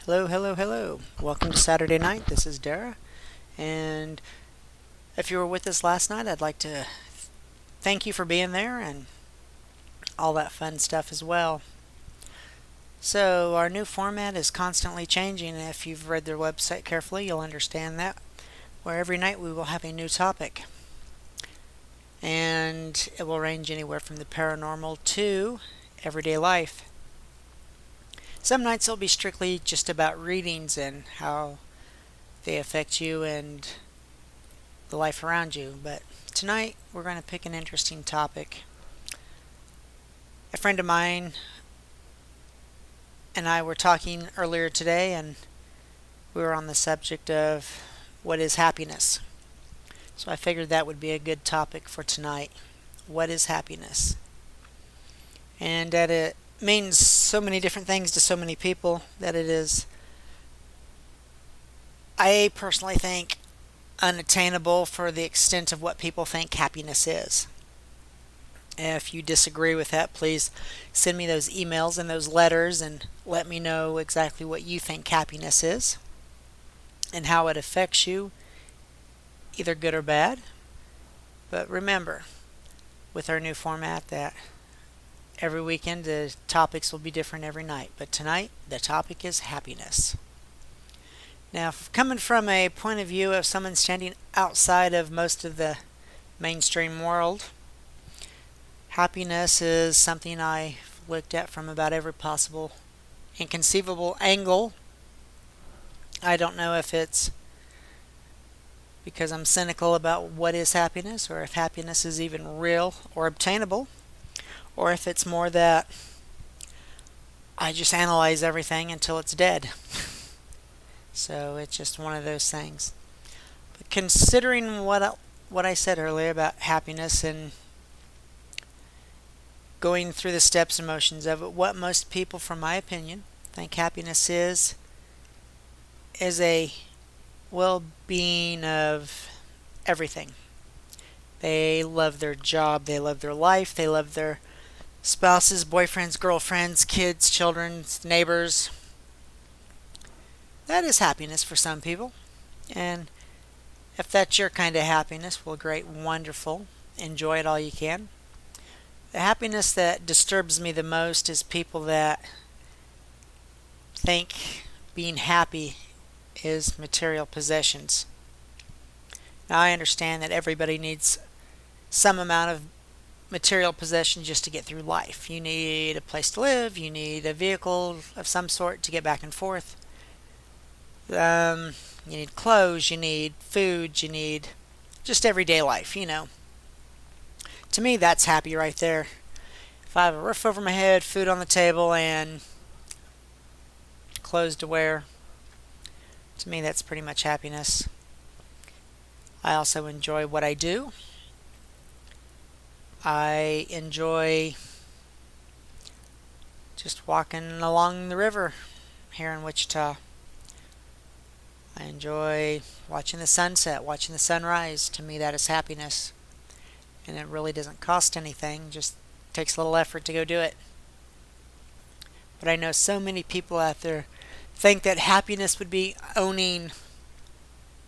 Hello, hello, hello. Welcome to Saturday night. This is Darrah. And if you were with us last night, I'd like to thank you for being there and all that fun stuff as well. So, our new format is constantly changing. If you've read their website carefully, you'll understand that. Where every night we will have a new topic. And it will range anywhere from the paranormal to everyday life. Some nights it'll be strictly just about readings and how they affect you and the life around you. But tonight we're going to pick an interesting topic. A friend of mine and I were talking earlier today, and we were on the subject of what is happiness. So I figured that would be a good topic for tonight. What is happiness? And that it means so many different things to so many people that it is, I personally think, unattainable for the extent of what people think happiness is. If you disagree with that, please send me those emails and those letters and let me know exactly what you think happiness is and how it affects you, either good or bad. But remember, with our new format, that every weekend the topics will be different every night. But tonight, the topic is happiness. Now, coming from a point of view of someone standing outside of most of the mainstream world, happiness is something I've looked at from about every possible and conceivable angle. I don't know if it's because I'm cynical about what is happiness, or if happiness is even real or obtainable, or if it's more that I just analyze everything until it's dead. So it's just one of those things. But considering what I said earlier about happiness and going through the steps and motions of it, what most people, from my opinion, think happiness is a well-being of everything. They love their job, they love their life, they love their spouses, boyfriends, girlfriends, kids, children, neighbors. That is happiness for some people. And if that's your kind of happiness, well, great, wonderful. Enjoy it all you can. The happiness that disturbs me the most is people that think being happy is material possessions. Now, I understand that everybody needs some amount of material possession just to get through life. You need a place to live, you need a vehicle of some sort to get back and forth. You need clothes, you need food, you need just everyday life, To me, that's happy right there. If I have a roof over my head, food on the table, and clothes to wear, to me, that's pretty much happiness. I also enjoy what I do. I enjoy just walking along the river here in Wichita. I enjoy watching the sunset, watching the sunrise. To me, that is happiness. And it really doesn't cost anything, just takes a little effort to go do it. But I know so many people out there think that happiness would be owning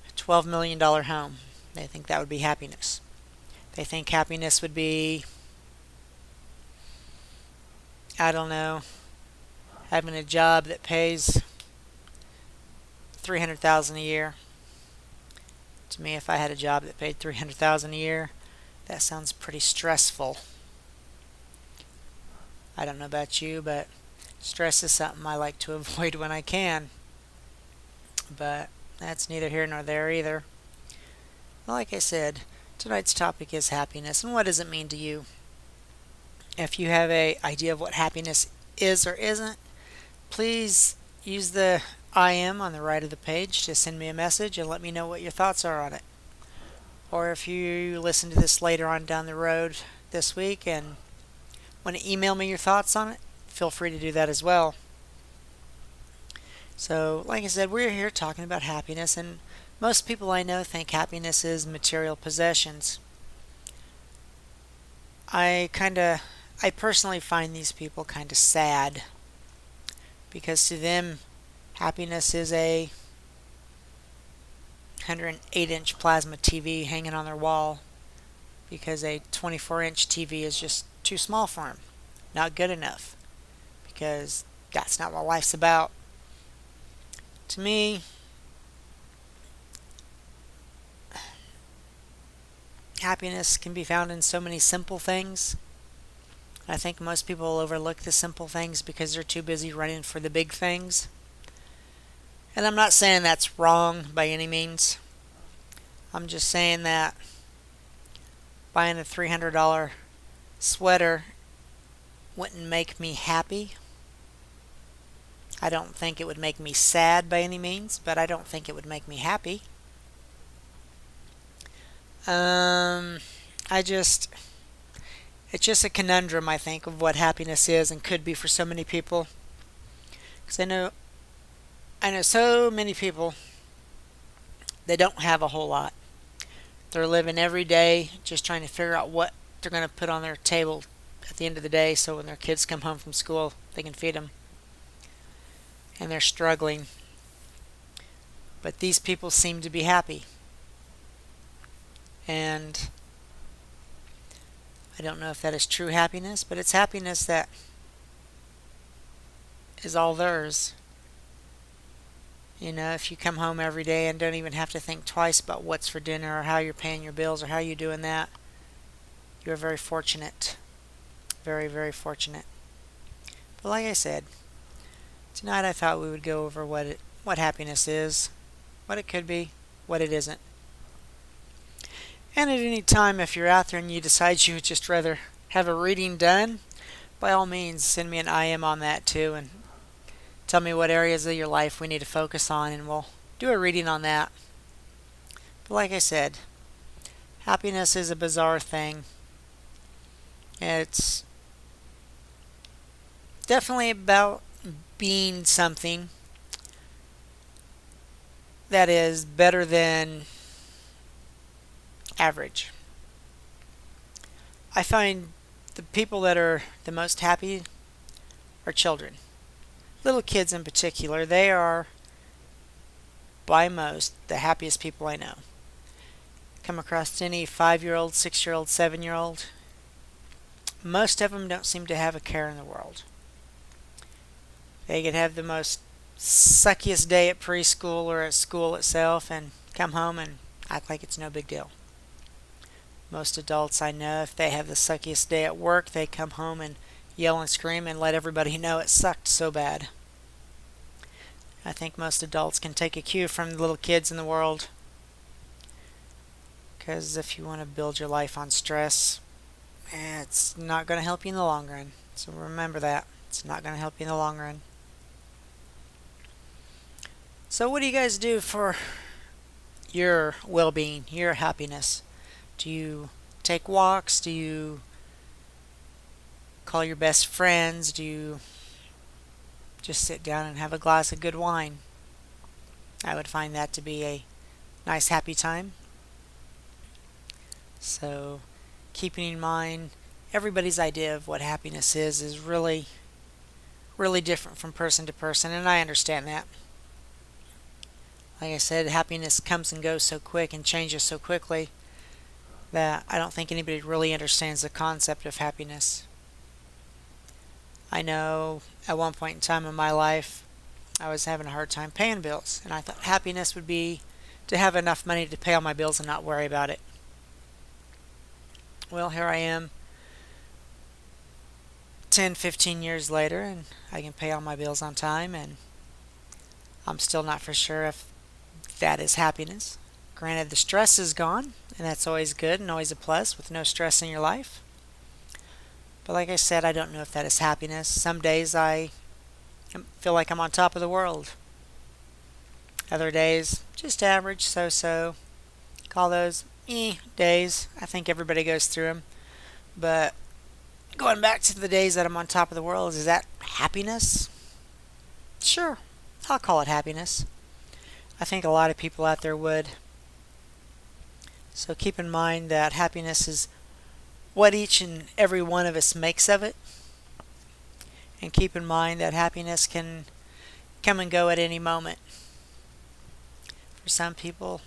a $12 million home. They think that would be happiness. They think happiness would be, I don't know, having a job that pays $300,000 a year. To me, if I had a job that paid $300,000 a year, that sounds pretty stressful. I don't know about you, but stress is something I like to avoid when I can. But that's neither here nor there either. Like I said, tonight's topic is happiness, and what does it mean to you? If you have an idea of what happiness is or isn't, please use the I am on the right of the page to send me a message and let me know what your thoughts are on it. Or if you listen to this later on down the road this week and want to email me your thoughts on it, feel free to do that as well. So, like I said, we're here talking about happiness, and most people I know think happiness is material possessions. I personally find these people kind of sad, because to them, Happiness is a 108-inch plasma TV hanging on their wall because a 24-inch TV is just too small for them. Not good enough, because that's not what life's about. To me, happiness can be found in so many simple things. I think most people overlook the simple things because they're too busy running for the big things. And I'm not saying that's wrong by any means. I'm just saying that buying a $300 sweater wouldn't make me happy. I don't think it would make me sad by any means, but I don't think it would make me happy. It's just a conundrum, I think, of what happiness is and could be for so many people. Because I know so many people, they don't have a whole lot. They're living every day just trying to figure out what they're going to put on their table at the end of the day, so when their kids come home from school, they can feed them. And they're struggling. But these people seem to be happy. And I don't know if that is true happiness, but it's happiness that is all theirs. You know, if you come home every day and don't even have to think twice about what's for dinner or how you're paying your bills or how you're doing that, you're very fortunate. Very, very fortunate. But like I said, tonight I thought we would go over what happiness is, what it could be, what it isn't. And at any time, if you're out there and you decide you would just rather have a reading done, by all means send me an IM on that too, and tell me what areas of your life we need to focus on, and we'll do a reading on that. But like I said, happiness is a bizarre thing. It's definitely about being something that is better than average. I find the people that are the most happy are children. Little kids in particular, they are by most the happiest people I know. Come across any 5-year-old, 6-year-old, 7-year-old, most of them don't seem to have a care in the world. They could have the most suckiest day at preschool or at school itself and come home and act like it's no big deal. Most adults I know, if they have the suckiest day at work, they come home and yell and scream and let everybody know it sucked so bad. I think most adults can take a cue from the little kids in the world. Because if you want to build your life on stress, it's not going to help you in the long run. So remember that. It's not going to help you in the long run. So what do you guys do for your well-being, your happiness? Do you take walks? Do you call your best friends? Do you just sit down and have a glass of good wine? I would find that to be a nice happy time. So keeping in mind everybody's idea of what happiness is really, really different from person to person, and I understand that. Like I said, happiness comes and goes so quick and changes so quickly that I don't think anybody really understands the concept of happiness. I know at one point in time in my life, I was having a hard time paying bills, and I thought happiness would be to have enough money to pay all my bills and not worry about it. Well, here I am 10, 15 years later, and I can pay all my bills on time, and I'm still not for sure if that is happiness. Granted, the stress is gone, and that's always good and always a plus with no stress in your life. But like I said, I don't know if that is happiness. Some days I feel like I'm on top of the world. Other days, just average, so-so. Call those days. I think everybody goes through them. But going back to the days that I'm on top of the world, is that happiness? Sure, I'll call it happiness. I think a lot of people out there would. So keep in mind that happiness is what each and every one of us makes of it. And keep in mind that happiness can come and go at any moment. For some people,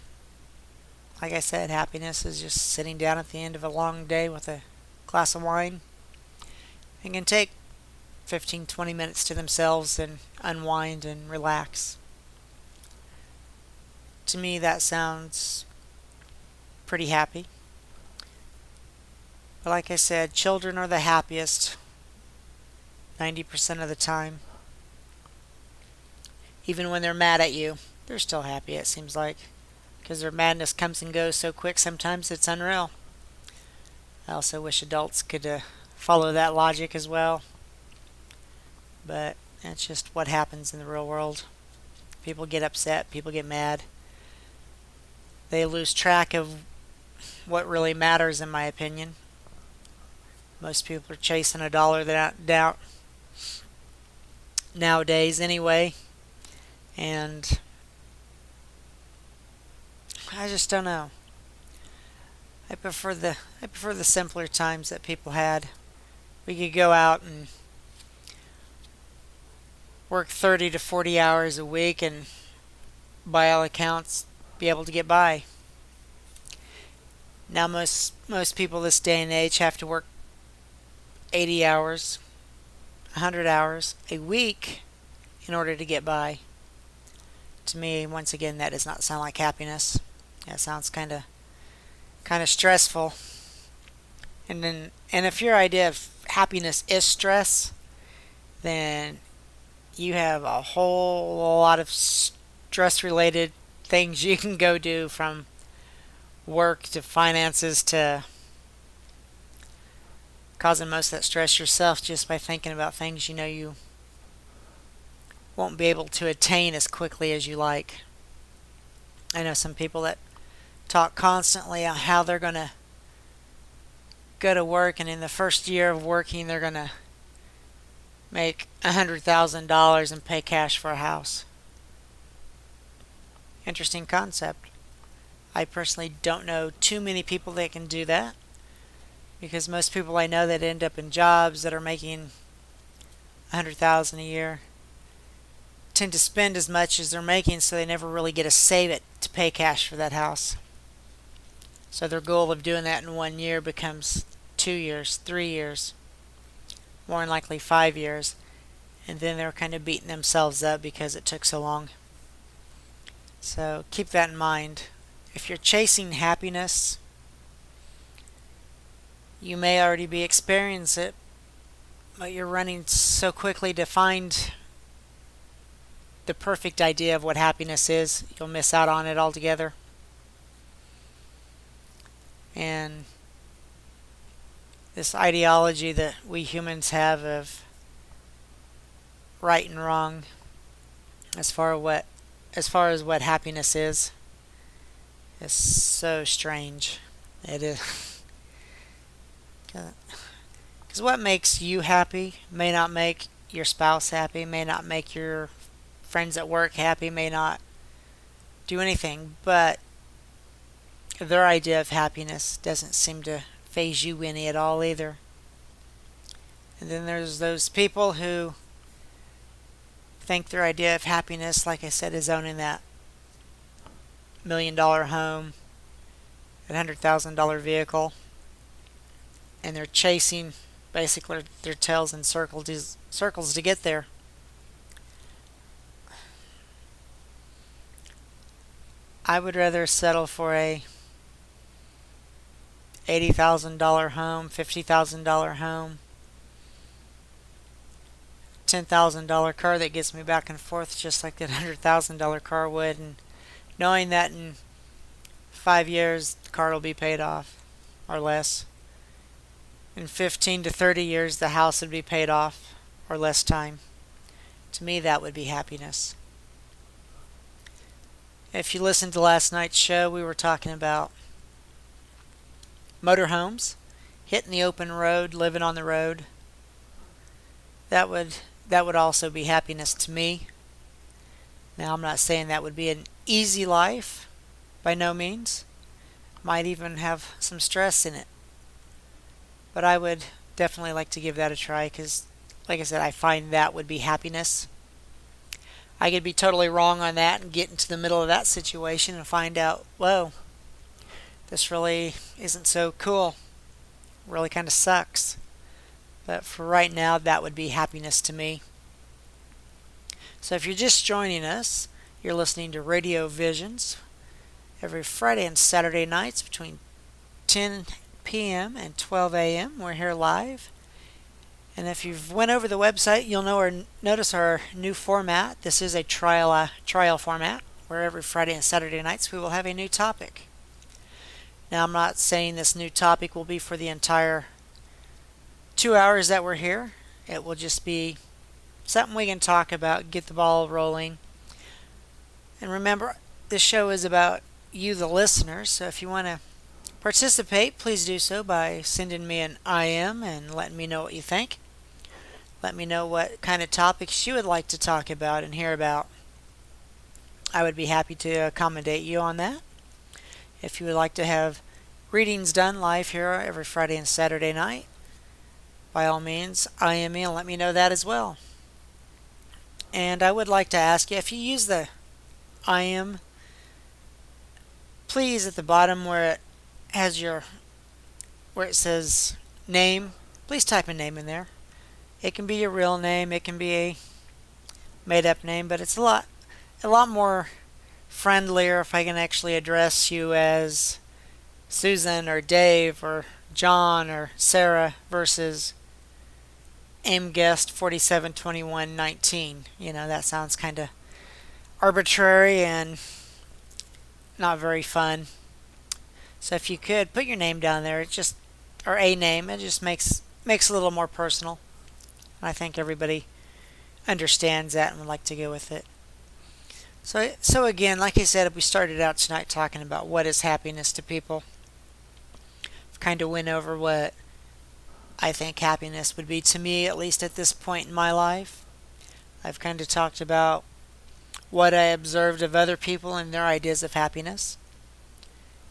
like I said, happiness is just sitting down at the end of a long day with a glass of wine and can take 15, 20 minutes to themselves and unwind and relax. To me, that sounds pretty happy. But like I said, children are the happiest 90% of the time. Even when they're mad at you, they're still happy, it seems like. Because their madness comes and goes so quick, sometimes it's unreal. I also wish adults could follow that logic as well. But that's just what happens in the real world. People get upset, people get mad. They lose track of what really matters, in my opinion. Most people are chasing a dollar down nowadays anyway. And I just don't know. I prefer the simpler times that people had. We could go out and work 30 to 40 hours a week and by all accounts be able to get by. Now most people this day and age have to work 80 hours, 100 hours a week in order to get by. To me, once again, that does not sound like happiness. That sounds kind of stressful. And if your idea of happiness is stress, then you have a whole lot of stress related things you can go do, from work to finances to causing most of that stress yourself just by thinking about things you know you won't be able to attain as quickly as you like. I know some people that talk constantly on how they're going to go to work, and in the first year of working they're going to make $100,000 and pay cash for a house. Interesting concept. I personally don't know too many people that can do that, because most people I know that end up in jobs that are making $100,000 a year tend to spend as much as they're making, so they never really get to save it to pay cash for that house. So their goal of doing that in 1 year becomes 2 years, 3 years, more than likely 5 years, and then they're kind of beating themselves up because it took so long. So keep that in mind. If you're chasing happiness, you may already be experiencing it, but you're running so quickly to find the perfect idea of what happiness is, you'll miss out on it altogether. And this ideology that we humans have of right and wrong, as far as what happiness is so strange. It is. Because what makes you happy may not make your spouse happy, may not make your friends at work happy, may not do anything, but their idea of happiness doesn't seem to faze you any at all either. And then there's those people who think their idea of happiness, like I said, is owning that $1 million home, that $100,000 vehicle, and they're chasing basically their tails in circles to get there. I would rather settle for a $80,000 home, $50,000 home, $10,000 car that gets me back and forth just like that $100,000 car would, and knowing that in 5 years the car will be paid off or less. In 15 to 30 years the house would be paid off or less time. To me, that would be happiness. If you listened to last night's show, we were talking about motorhomes, hitting the open road, living on the road. That would also be happiness to me. Now, I'm not saying that would be an easy life, by no means. Might even have some stress in it. But I would definitely like to give that a try, because, like I said, I find that would be happiness. I could be totally wrong on that and get into the middle of that situation and find out, whoa, this really isn't so cool. Really kind of sucks. But for right now, that would be happiness to me. So if you're just joining us, you're listening to RadioVisions every Friday and Saturday nights between 10 p.m. and 12 a.m. We're here live. And if you've went over the website, you'll know or notice our new format. This is a trial format where every Friday and Saturday nights we will have a new topic. Now, I'm not saying this new topic will be for the entire 2 hours that we're here. It will just be something we can talk about, get the ball rolling. And remember, this show is about you, the listeners. So if you want to participate, please do so by sending me an IM and letting me know what you think. Let me know what kind of topics you would like to talk about and hear about. I would be happy to accommodate you on that. If you would like to have readings done live here every Friday and Saturday night, by all means, IM me and let me know that as well. And I would like to ask you, if you use the IM, please at the bottom where it has where it says name, please type a name in there. It can be your real name, it can be a made up name, but it's a lot more friendlier if I can actually address you as Susan or Dave or John or Sarah versus aimguest 472119. That sounds kind of arbitrary and not very fun. So if you could put your name down there, or a name, it just makes a little more personal. I think everybody understands that and would like to go with it. So again, like I said, we started out tonight talking about what is happiness to people. I've kind of went over what I think happiness would be to me, at least at this point in my life. I've kind of talked about what I observed of other people and their ideas of happiness,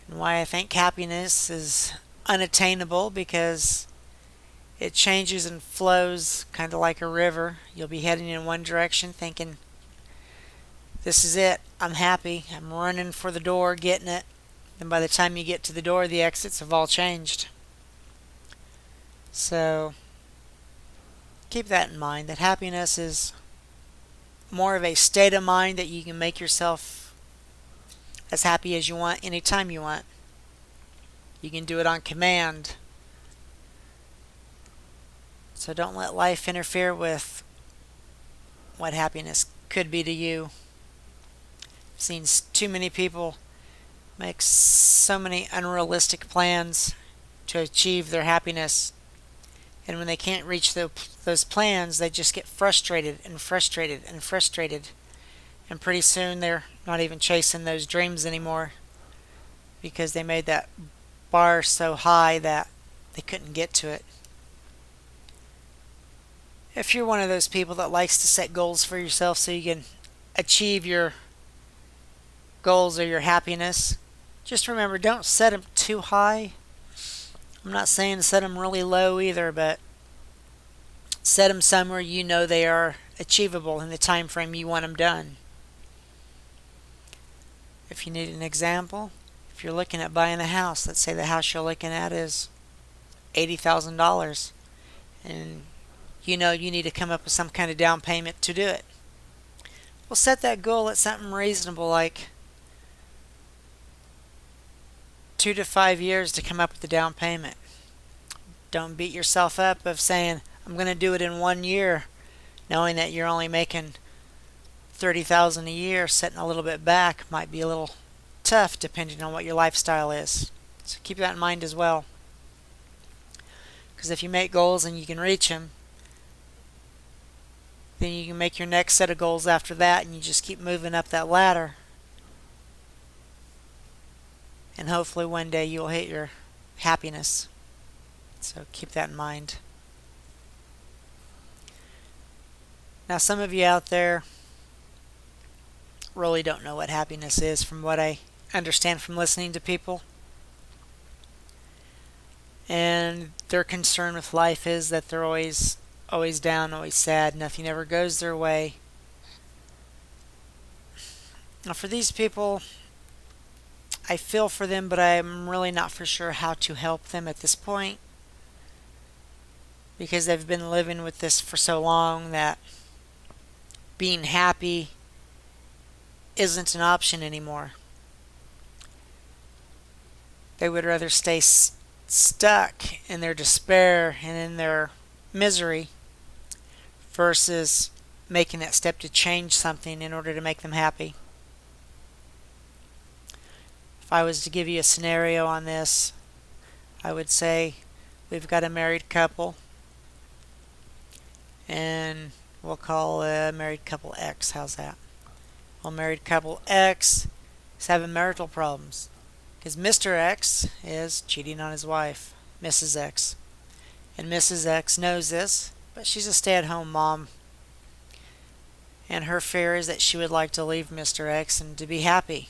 and why I think happiness is unattainable, because it changes and flows kind of like a river. You'll be heading in one direction thinking, this is it, I'm happy, I'm running for the door, getting it. Then by the time you get to the door, the exits have all changed. So keep that in mind, that happiness is more of a state of mind that you can make yourself as happy as you want anytime you want. You can do it on command. So don't let life interfere with what happiness could be to you. I've seen too many people make so many unrealistic plans to achieve their happiness. And when they can't reach those plans, they just get frustrated and frustrated and frustrated. And pretty soon they're not even chasing those dreams anymore, because they made that bar so high that they couldn't get to it. If you're one of those people that likes to set goals for yourself so you can achieve your goals or your happiness, just remember, don't set them too high. I'm not saying set them really low either, but set them somewhere you know they are achievable in the time frame you want them done. If you need an example, if you're looking at buying a house, let's say the house you're looking at is $80,000, and you know you need to come up with some kind of down payment to do it. Well, set that goal at something reasonable, like 2 to 5 years to come up with the down payment. Don't beat yourself up of saying, I'm going to do it in 1 year, knowing that you're only making $30,000 a year. Setting a little bit back might be a little tough depending on what your lifestyle is. So keep that in mind as well. Because if you make goals and you can reach them, then you can make your next set of goals after that, and you just keep moving up that ladder. And hopefully one day you'll hit your happiness. So keep that in mind. Now, some of you out there really don't know what happiness is, from what I understand from listening to people. And their concern with life is that they're always down, always sad, nothing ever goes their way. Now, for these people, I feel for them, but I'm really not for sure how to help them at this point because they've been living with this for so long that being happy isn't an option anymore. They would rather stay stuck in their despair and in their misery versus making that step to change something in order to make them happy. If I was to give you a scenario on this, I would say we've got a married couple, and we'll call married couple X. How's that? Well, married couple X is having marital problems because Mr. X is cheating on his wife, Mrs. X. And Mrs. X knows this, but she's a stay-at-home mom. And her fear is that she would like to leave Mr. X and to be happy.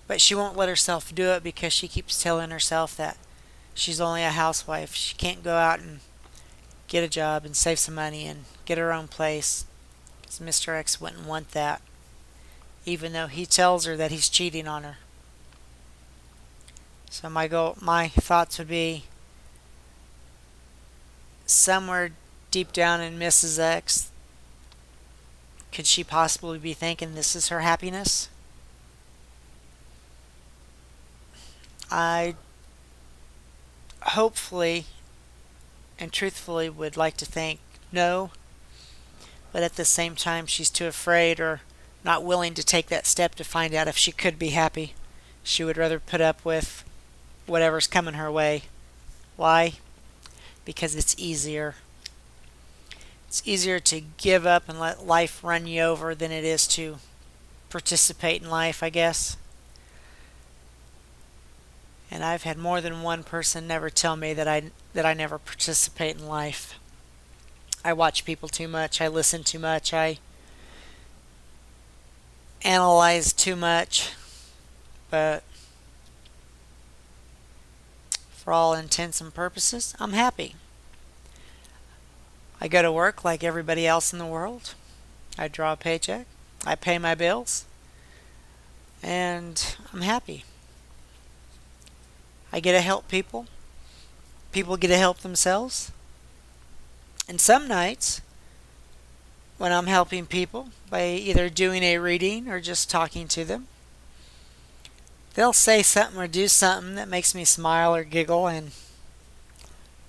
But she won't let herself do it because she keeps telling herself that she's only a housewife. She can't go out and get a job and save some money and get her own place because Mr. X wouldn't want that, even though he tells her that he's cheating on her. So my thoughts would be somewhere deep down in Mrs. X, could she possibly be thinking this is her happiness? I hopefully and truthfully would like to think no, but at the same time she's too afraid or not willing to take that step to find out if she could be happy. She would rather put up with whatever's coming her way. Why? Because it's easier. It's easier to give up and let life run you over than it is to participate in life, I guess. And I've had more than one person never tell me that I never participate in life. I watch people too much, I listen too much, I analyze too much, but for all intents and purposes, I'm happy. I go to work like everybody else in the world. I draw a paycheck, I pay my bills, and I'm happy. I get to help people. People get to help themselves. And some nights, when I'm helping people by either doing a reading or just talking to them, they'll say something or do something that makes me smile or giggle, and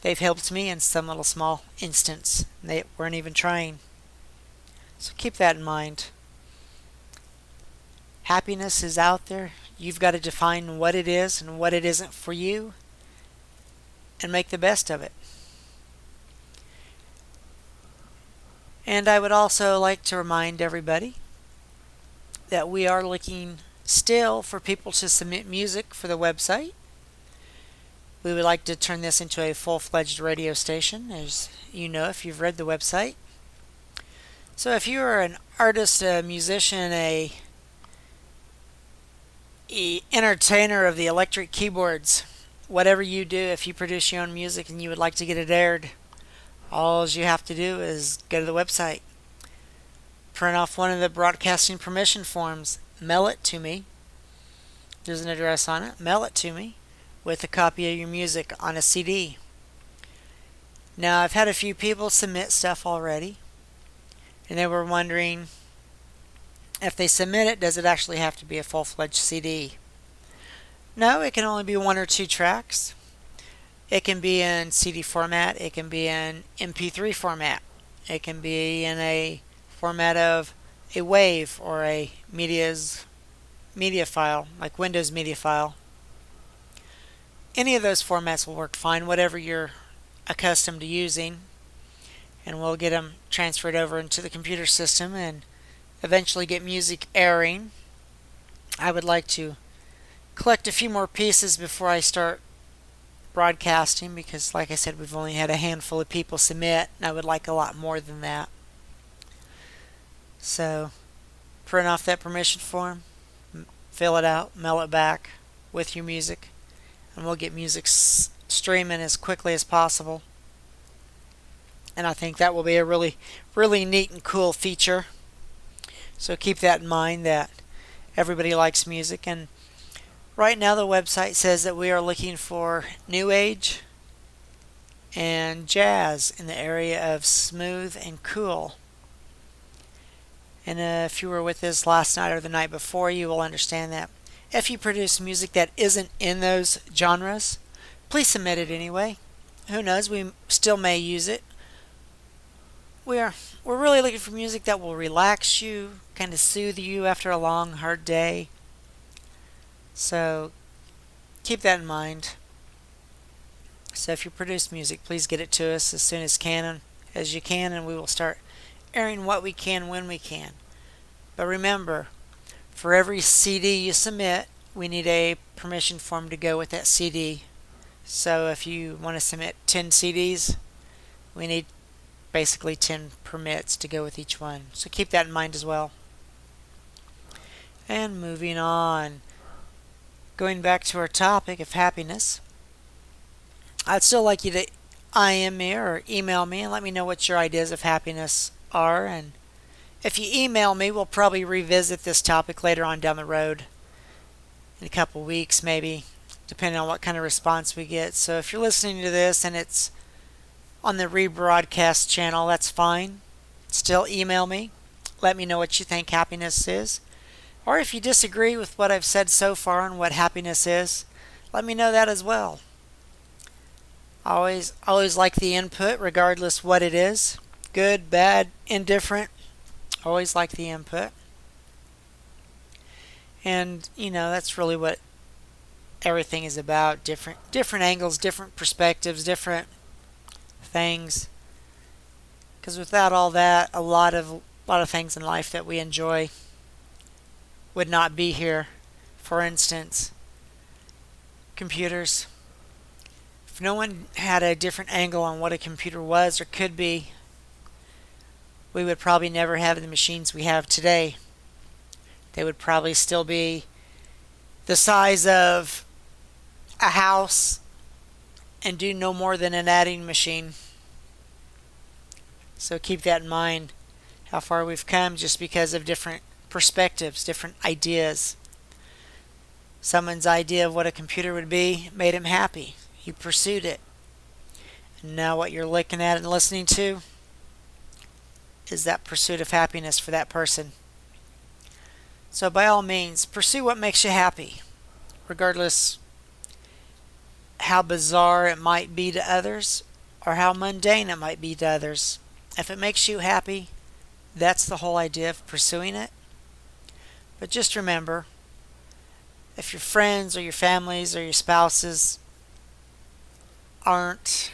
they've helped me in some little small instance. They weren't even trying. So keep that in mind. Happiness is out there. You've got to define what it is and what it isn't for you and make the best of it. And I would also like to remind everybody that we are looking still for people to submit music for the website. We would like to turn this into a full-fledged radio station, as you know if you've read the website. So if you are an artist, a musician, a entertainer of the electric keyboards, whatever you do, if you produce your own music and you would like to get it aired, all you have to do is go to the website, print off one of the broadcasting permission forms, mail it to me. There's an address on it. Mail it to me with a copy of your music on a CD. Now, I've had a few people submit stuff already, and they were wondering, if they submit it, does it actually have to be a full-fledged CD? No, it can only be one or two tracks. It can be in CD format. It can be in MP3 format. It can be in a format of a WAV or a media file, like Windows media file. Any of those formats will work fine, whatever you're accustomed to using, and we'll get them transferred over into the computer system and eventually get music airing. I would like to collect a few more pieces before I start broadcasting because, like I said, we've only had a handful of people submit, and I would like a lot more than that. So, print off that permission form, fill it out, mail it back with your music, and we'll get music streaming as quickly as possible. And I think that will be a really, really neat and cool feature. So keep that in mind, that Everybody likes music, and right now the website says that we are looking for new age and jazz in the area of smooth and cool. And if you were with us last night or the night before, you will understand that if you produce music that isn't in those genres, please submit it anyway. Who knows, we still may use it. We're really looking for music that will relax you, kind of soothe you after a long, hard day. So keep that in mind. So if you produce music, please get it to us as soon as you can, and we will start airing what we can when we can. But remember, for every CD you submit, we need a permission form to go with that CD. So if you want to submit 10 CDs, we need basically 10 permits to go with each one. So keep that in mind as well. And moving on, going back to our topic of happiness, I'd still like you to IM me or email me and let me know what your ideas of happiness are. And if you email me, we'll probably revisit this topic later on down the road in a couple weeks, maybe, depending on what kind of response we get. So if you're listening to this and it's on the Rebroadcast channel, that's fine. Still email me. Let me know what you think happiness is. Or if you disagree with what I've said so far on what happiness is, let me know that as well. Always like the input, regardless what it is. Good, bad, indifferent. Always like the input. And, that's really what everything is about. Different angles, different perspectives, different things. Because without all that, a lot of things in life that we enjoy would not be here. For instance, computers. If no one had a different angle on what a computer was or could be, we would probably never have the machines we have today. They would probably still be the size of a house and do no more than an adding machine. So keep that in mind, how far we've come just because of different perspectives, different ideas. Someone's idea of what a computer would be made him happy. He pursued it. And now what you're looking at and listening to is that pursuit of happiness for that person. So by all means, pursue what makes you happy, regardless how bizarre it might be to others or how mundane it might be to others. If it makes you happy, that's the whole idea of pursuing it. But just remember, if your friends or your families or your spouses aren't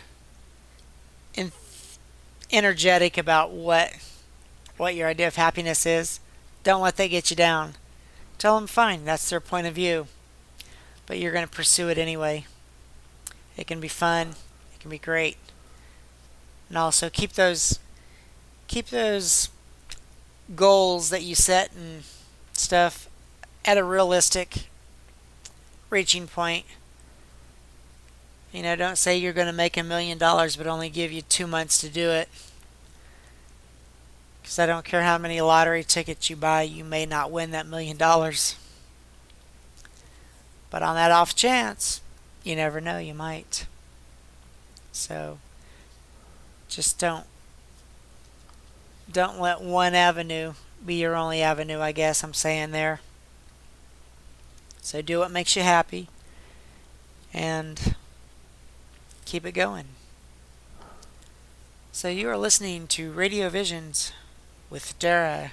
energetic about what your idea of happiness is, don't let that get you down. Tell them fine, that's their point of view, but you're going to pursue it anyway. It can be fun, it can be great, and also keep those goals that you set and stuff at a realistic reaching point. Don't say you're going to make $1 million but only give you 2 months to do it. Because I don't care how many lottery tickets you buy, you may not win that $1 million. But on that off chance, you never know, you might. So just don't let one avenue be your only avenue, I guess I'm saying there. So do what makes you happy and keep it going. So you are listening to RadioVisions with Darrah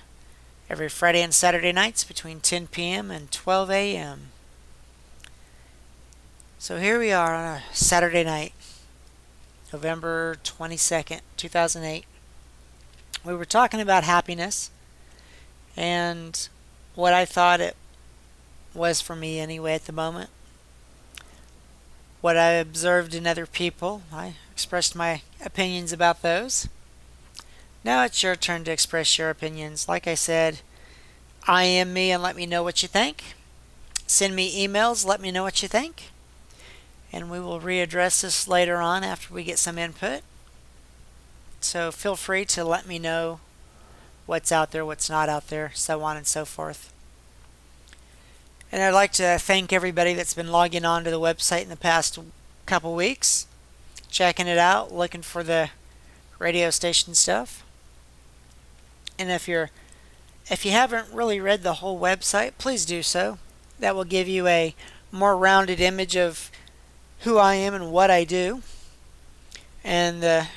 every Friday and Saturday nights between 10 p.m. and 12 a.m. So here we are on a Saturday night, November 22nd, 2008. We were talking about happiness and what I thought it was for me anyway at the moment. What I observed in other people, I expressed my opinions about those. Now it's your turn to express your opinions. Like I said, IM me and let me know what you think. Send me emails, let me know what you think. And we will readdress this later on after we get some input. So feel free to let me know what's out there, what's not out there, so on and so forth. And I'd like to thank everybody that's been logging on to the website in the past couple weeks, checking it out, looking for the radio station stuff. And if you haven't really read the whole website, please do so. That will give you a more rounded image of who I am and what I do. And the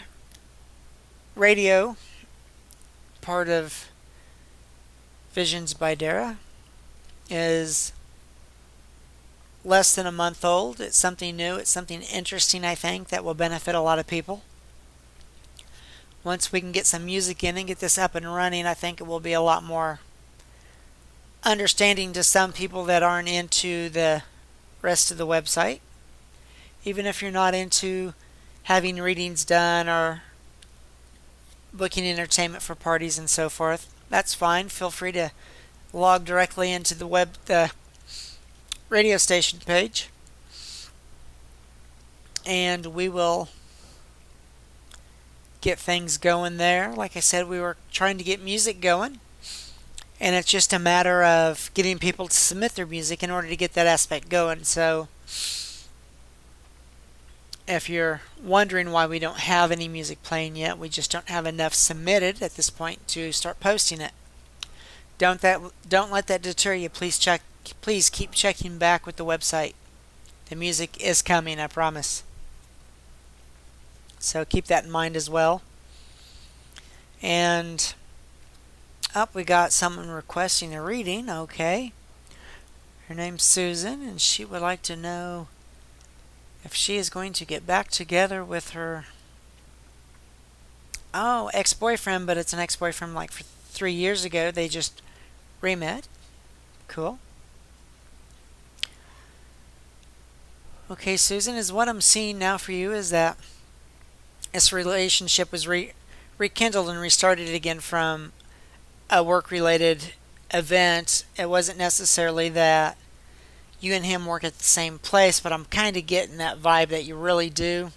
radio part of Visions by Darrah is less than a month old. It's something new. It's something interesting, I think, that will benefit a lot of people. Once we can get some music in and get this up and running, I think it will be a lot more understanding to some people that aren't into the rest of the website. Even if you're not into having readings done or booking entertainment for parties and so forth, that's fine. Feel free to log directly into the radio station page, and we will get things going there. Like I said, we were trying to get music going, and it's just a matter of getting people to submit their music in order to get that aspect going. So if you're wondering why we don't have any music playing yet, we just don't have enough submitted at this point to start posting it. Don't let that deter you. Please keep checking back with the website. The music is coming, I promise. So keep that in mind as well. And we got someone requesting a reading. Okay. Her name's Susan, and she would like to know if she is going to get back together with her ex-boyfriend, but it's an ex-boyfriend like for 3 years ago. They just re-met. Cool. Okay, Susan, is what I'm seeing now for you is that this relationship was rekindled and restarted again from a work-related event. It wasn't necessarily that you and him work at the same place, but I'm kind of getting that vibe that you really do,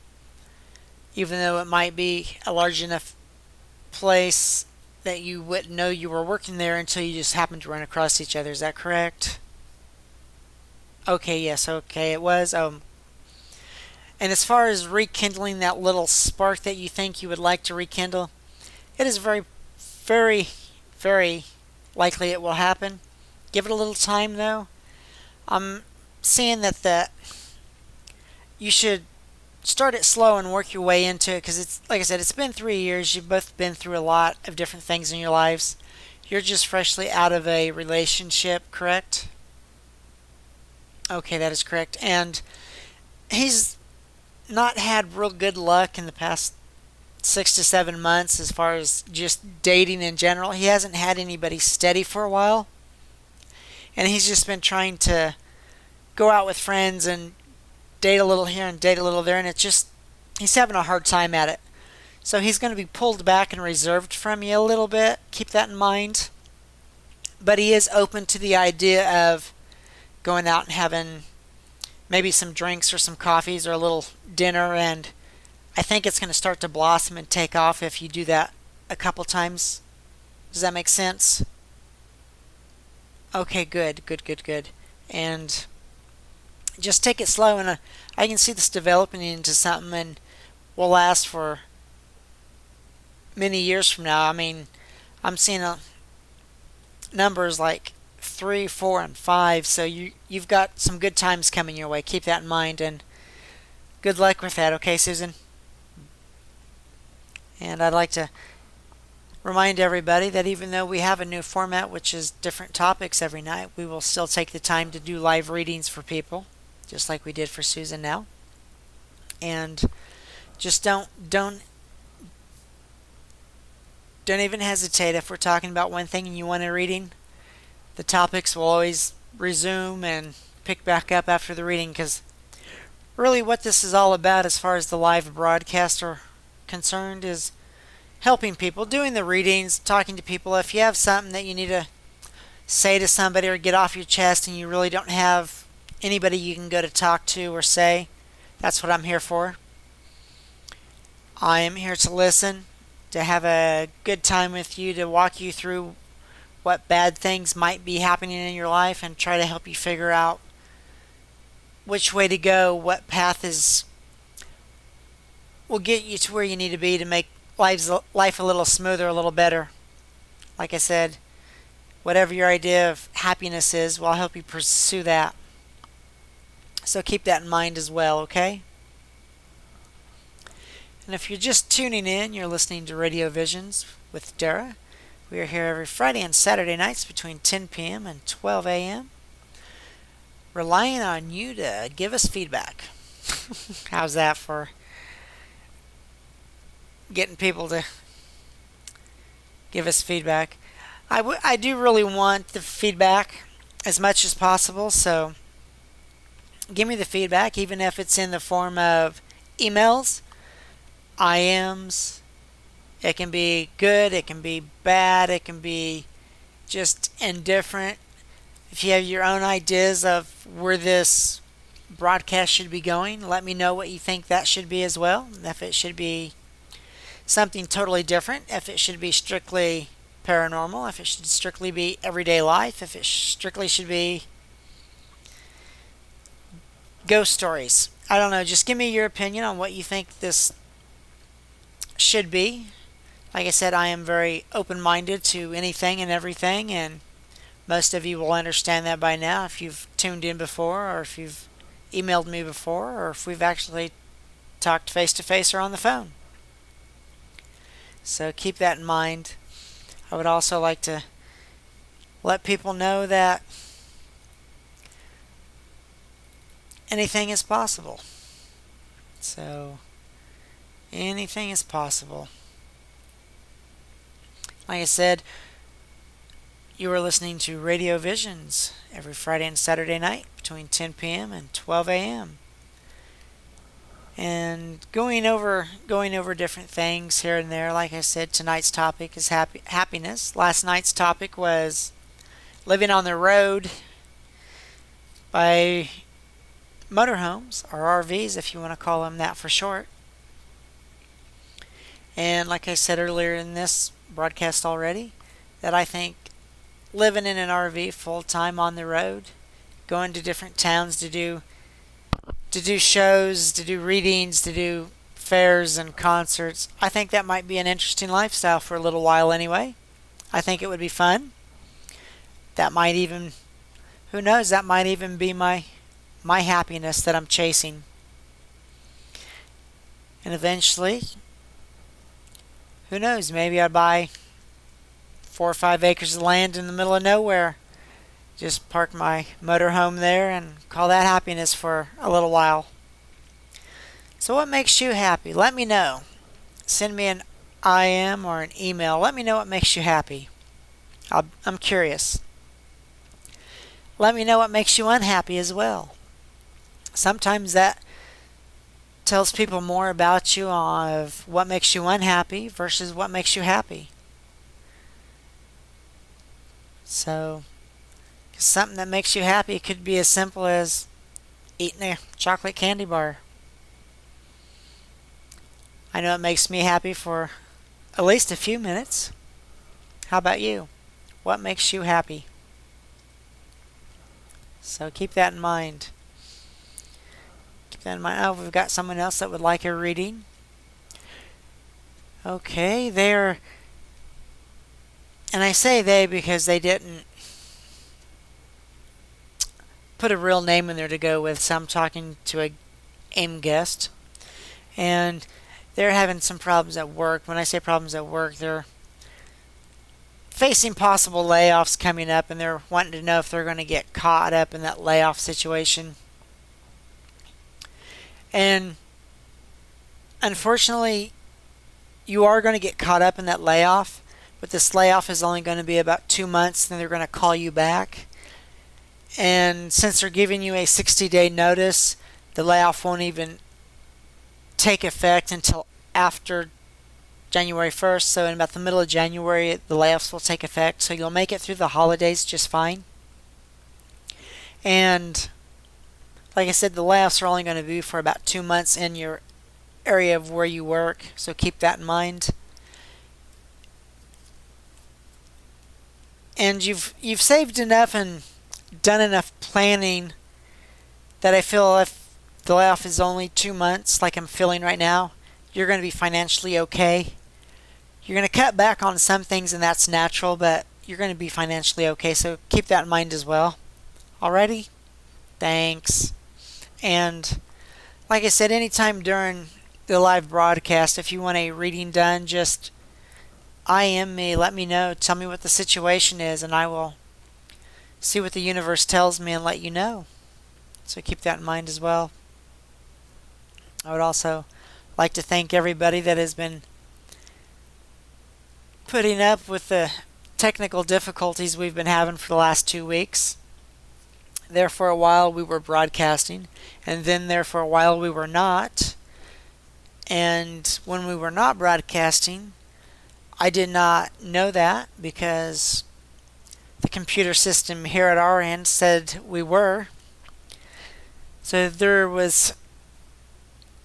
even though it might be a large enough place that you wouldn't know you were working there until you just happened to run across each other. Is that correct? Okay, yes, okay, it was. And as far as rekindling that little spark that you think you would like to rekindle, it is very, very, very likely it will happen. Give it a little time, though. I'm seeing that you should start it slow and work your way into it, because it's, like I said, it's been 3 years. You've both been through a lot of different things in your lives. You're just freshly out of a relationship, correct? Okay, that is correct. And he's not had real good luck in the past 6 to 7 months as far as just dating in general. He hasn't had anybody steady for a while, and he's just been trying to go out with friends and date a little here and date a little there, and he's having a hard time at it. So he's going to be pulled back and reserved from you a little bit. Keep that in mind. But he is open to the idea of going out and having maybe some drinks or some coffees or a little dinner, and I think it's going to start to blossom and take off if you do that a couple times. Does that make sense? Okay, good. And just take it slow, and I can see this developing into something and will last for many years from now. I mean, I'm seeing numbers like 3, 4, and 5, so you've got some good times coming your way. Keep that in mind, and good luck with that, okay, Susan? And I'd like to remind everybody that even though we have a new format, which is different topics every night, we will still take the time to do live readings for people, just like we did for Susan now. And just don't even hesitate if we're talking about one thing and you want a reading. The topics will always resume and pick back up after the reading, because really what this is all about as far as the live broadcast are concerned is helping people, doing the readings, talking to people. If you have something that you need to say to somebody or get off your chest and you really don't have anybody you can go to talk to or say, that's what I'm here for. I am here to listen, to have a good time with you, to walk you through what bad things might be happening in your life and try to help you figure out which way to go, what path is will get you to where you need to be to make life a little smoother, a little better. Like I said, whatever your idea of happiness is, well, I'll help you pursue that. So keep that in mind as well, okay? And if you're just tuning in, you're listening to Radio Visions with Darrah. We are here every Friday and Saturday nights between 10 p.m. and 12 a.m. relying on you to give us feedback. How's that for getting people to give us feedback? I do really want the feedback as much as possible, so give me the feedback, even if it's in the form of emails, IMs. It can be good, it can be bad, it can be just indifferent. If you have your own ideas of where this broadcast should be going, let me know what you think that should be as well. If it should be something totally different, if it should be strictly paranormal, if it should strictly be everyday life, if it strictly should be ghost stories. I don't know, just give me your opinion on what you think this should be. Like I said, I am very open-minded to anything and everything, and most of you will understand that by now if you've tuned in before, or if you've emailed me before, or if we've actually talked face-to-face or on the phone. So keep that in mind. I would also like to let people know that anything is possible. So anything is possible. Like I said, you are listening to Radio Visions every Friday and Saturday night between 10 p.m. and 12 a.m. And going over different things here and there. Like I said, tonight's topic is happiness. Last night's topic was living on the road by motorhomes, or RVs if you want to call them that for short. And like I said earlier in this broadcast already, that I think living in an RV full time on the road, going to different towns to do shows, to do readings, to do fairs and concerts, I think that might be an interesting lifestyle for a little while anyway. I think it would be fun. That might even, who knows, that might even be my happiness that I'm chasing. And eventually, who knows, maybe I'd buy 4 or 5 acres of land in the middle of nowhere. Just park my motorhome there and call that happiness for a little while. So what makes you happy? Let me know. Send me an IM or an email. Let me know what makes you happy. I'm curious. Let me know what makes you unhappy as well. Sometimes that tells people more about you of what makes you unhappy versus what makes you happy. So, something that makes you happy could be as simple as eating a chocolate candy bar. I know it makes me happy for at least a few minutes. How about you? What makes you happy? So keep that in mind. Keep that in mind. Oh, we've got someone else that would like a reading. Okay, and I say they because they didn't put a real name in there to go with, so I'm talking to a AIM guest, and they're having some problems at work. When I say problems at work, they're facing possible layoffs coming up, and they're wanting to know if they're going to get caught up in that layoff situation. And unfortunately, you are going to get caught up in that layoff, but this layoff is only going to be about 2 months, then they're going to call you back. And since they're giving you a 60-day notice, the layoff won't even take effect until after January 1st. So in about the middle of January, the layoffs will take effect. So you'll make it through the holidays just fine. And like I said, the layoffs are only going to be for about 2 months in your area of where you work. So keep that in mind. and you've saved enough and done enough planning that I feel if the layoff is only 2 months, like I'm feeling right now, you're going to be financially okay. You're going to cut back on some things, and that's natural, but you're going to be financially okay. So keep that in mind as well. Alrighty? Thanks. And like I said, anytime during the live broadcast, if you want a reading done, just IM me, let me know, tell me what the situation is, and I will see what the universe tells me and let you know. So keep that in mind as well. I would also like to thank everybody that has been putting up with the technical difficulties we've been having for the last 2 weeks. There for a while we were broadcasting, and then there for a while we were not. And when we were not broadcasting, I did not know that because the computer system here at our end said we were. So there was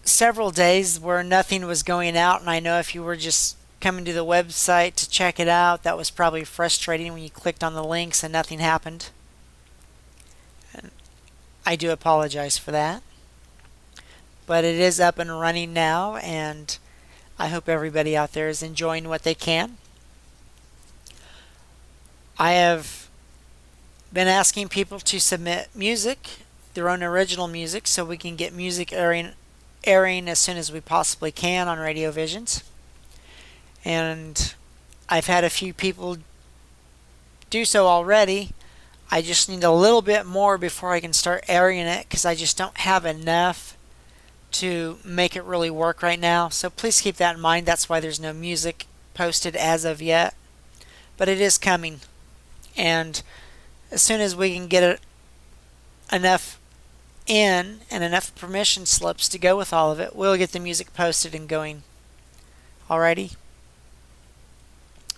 several days where nothing was going out, and I know if you were just coming to the website to check it out, that was probably frustrating when you clicked on the links and nothing happened. And I do apologize for that. But it is up and running now, and I hope everybody out there is enjoying what they can. I have been asking people to submit music, their own original music, so we can get music airing as soon as we possibly can on RadioVisions. And I've had a few people do so already. I just need a little bit more before I can start airing it because I just don't have enough to make it really work right now. So please keep that in mind. That's why there's no music posted as of yet. But it is coming. And as soon as we can get it enough in and enough permission slips to go with all of it, we'll get the music posted and going. Alrighty?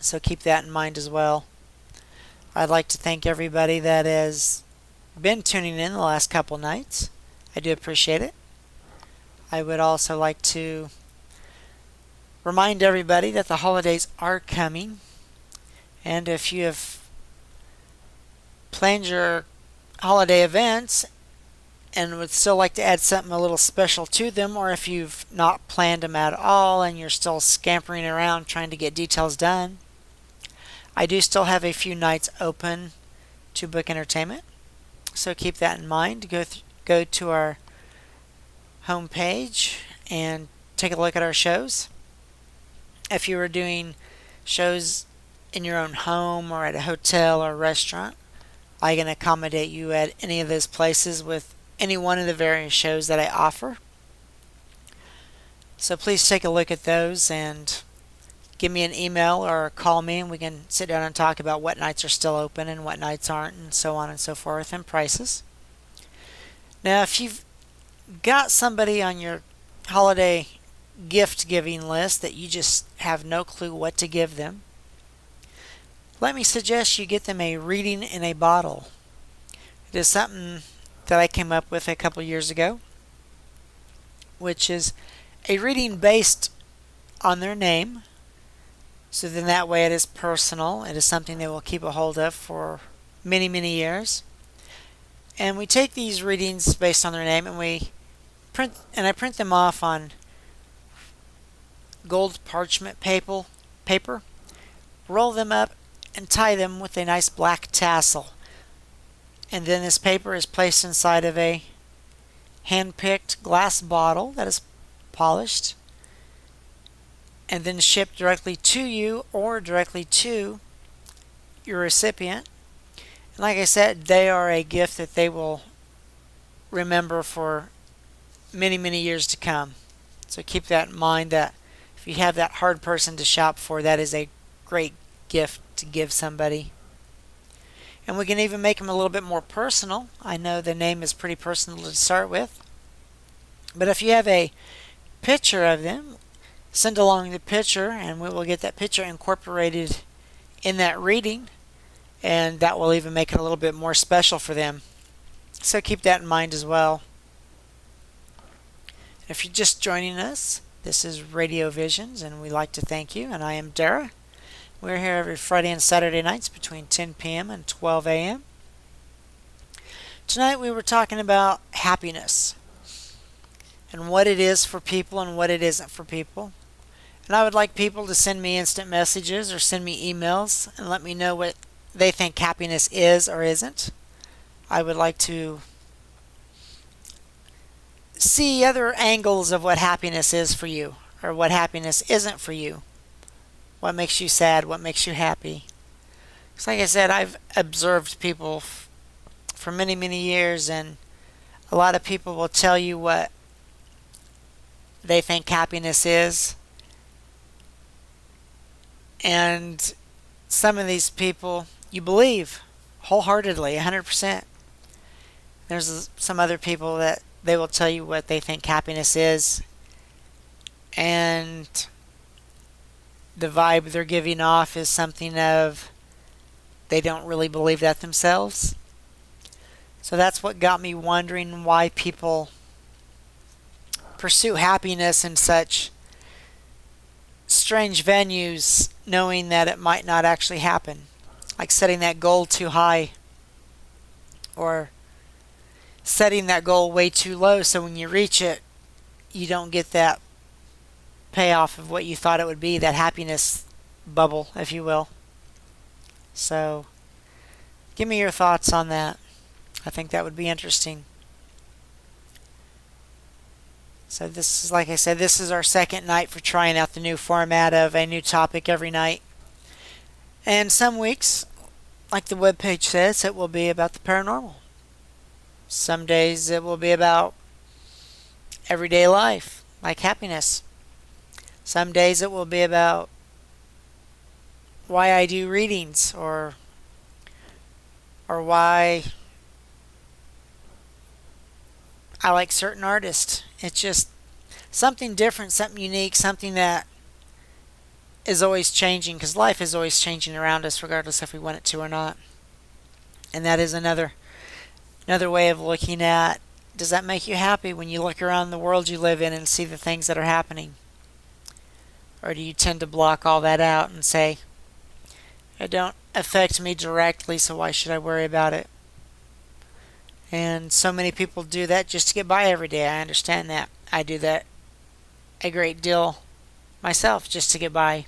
So keep that in mind as well. I'd like to thank everybody that has been tuning in the last couple nights. I do appreciate it. I would also like to remind everybody that the holidays are coming. And if you have planned your holiday events and would still like to add something a little special to them, or if you've not planned them at all and you're still scampering around trying to get details done, I do still have a few nights open to book entertainment. So keep that in mind. Go to our homepage and take a look at our shows. If you were doing shows in your own home or at a hotel or restaurant, I can accommodate you at any of those places with any one of the various shows that I offer. So please take a look at those and give me an email or call me, and we can sit down and talk about what nights are still open and what nights aren't, and so on and so forth, and prices. Now, if you've got somebody on your holiday gift giving list that you just have no clue what to give them, let me suggest you get them a reading in a bottle. It is something that I came up with a couple years ago, which is a reading based on their name. So then that way it is personal. It is something they will keep a hold of for many, many years. And we take these readings based on their name and I print them off on gold parchment paper, roll them up and tie them with a nice black tassel. And then this paper is placed inside of a hand-picked glass bottle that is polished and then shipped directly to you or directly to your recipient. And like I said, they are a gift that they will remember for many, many years to come. So keep that in mind, that if you have that hard person to shop for, that is a great gift to give somebody. And we can even make them a little bit more personal. I know the name is pretty personal to start with. But if you have a picture of them, send along the picture and we will get that picture incorporated in that reading, and that will even make it a little bit more special for them. So keep that in mind as well. If you're just joining us, this is RadioVisions and we'd like to thank you, and I am Darrah. We're here every Friday and Saturday nights between 10 p.m. and 12 a.m. Tonight we were talking about happiness and what it is for people and what it isn't for people. And I would like people to send me instant messages or send me emails and let me know what they think happiness is or isn't. I would like to see other angles of what happiness is for you or what happiness isn't for you. What makes you sad? What makes you happy? Because like I said, I've observed people for many, many years, and a lot of people will tell you what they think happiness is. And some of these people you believe wholeheartedly, 100%. There's some other people that they will tell you what they think happiness is, and the vibe they're giving off is something of they don't really believe that themselves. So that's what got me wondering why people pursue happiness in such strange venues, knowing that it might not actually happen. Like setting that goal too high, or setting that goal way too low, so when you reach it, you don't get that payoff of what you thought it would be, that happiness bubble, if you will. So, give me your thoughts on that. I think that would be interesting. So this is, like I said, this is our second night for trying out the new format of a new topic every night. And some weeks, like the webpage says, it will be about the paranormal. Some days it will be about everyday life, like happiness. Some days it will be about why I do readings, or why I like certain artists. It's just something different, something unique, something that is always changing, because life is always changing around us regardless if we want it to or not. And that is another way of looking at, does that make you happy when you look around the world you live in and see the things that are happening? Or do you tend to block all that out and say, it don't affect me directly, so why should I worry about it? And so many people do that just to get by every day. I understand that. I do that a great deal myself just to get by.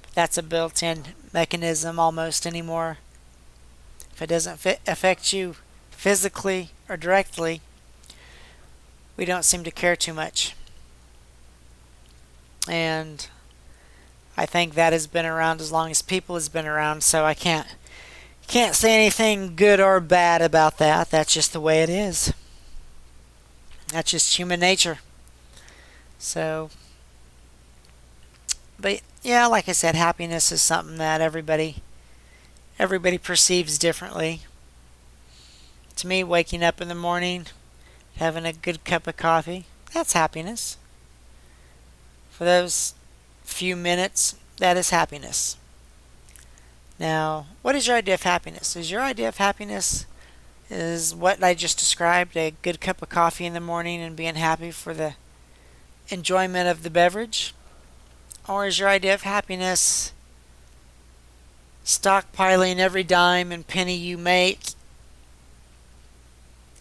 But that's a built-in mechanism almost anymore. If it doesn't affect you physically or directly, we don't seem to care too much. And I think that has been around as long as people has been around, so I can't say anything good or bad about that. That's just the way it is. That's just human nature. So, but yeah, like I said, happiness is something that everybody perceives differently. To me, waking up in the morning, having a good cup of coffee, that's happiness. For those few minutes, that is happiness. Now, what is your idea of happiness? Is your idea of happiness is what I just described, a good cup of coffee in the morning and being happy for the enjoyment of the beverage? Or is your idea of happiness stockpiling every dime and penny you make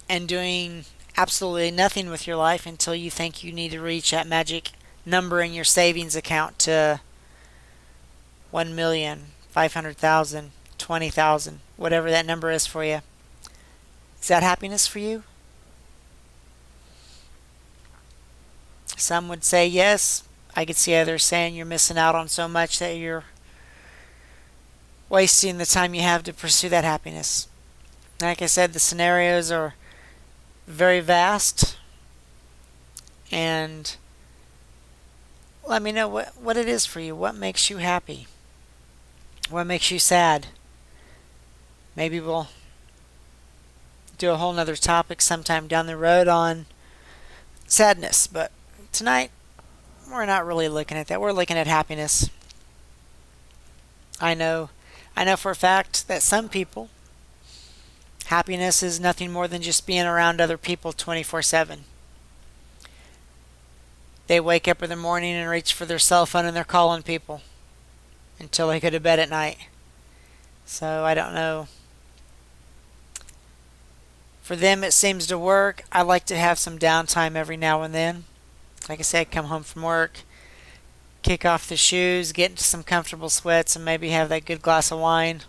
and doing absolutely nothing with your life until you think you need to reach that magic number in your savings account to 1,500,000, 20,000, whatever that number is for you? Is that happiness for you? Some would say yes. I could see others saying you're missing out on so much that you're wasting the time you have to pursue that happiness. Like I said, the scenarios are very vast, and let me know what it is for you. What makes you happy? What makes you sad? Maybe we'll do a whole nother topic sometime down the road on sadness, but tonight we're not really looking at that. We're looking at happiness. I know for a fact that some people, happiness is nothing more than just being around other people 24/7. They wake up in the morning and reach for their cell phone and they're calling people. until they go to bed at night. So I don't know. For them, it seems to work. I like to have some downtime every now and then. Like I said, come home from work, kick off the shoes, get into some comfortable sweats, and maybe have that good glass of wine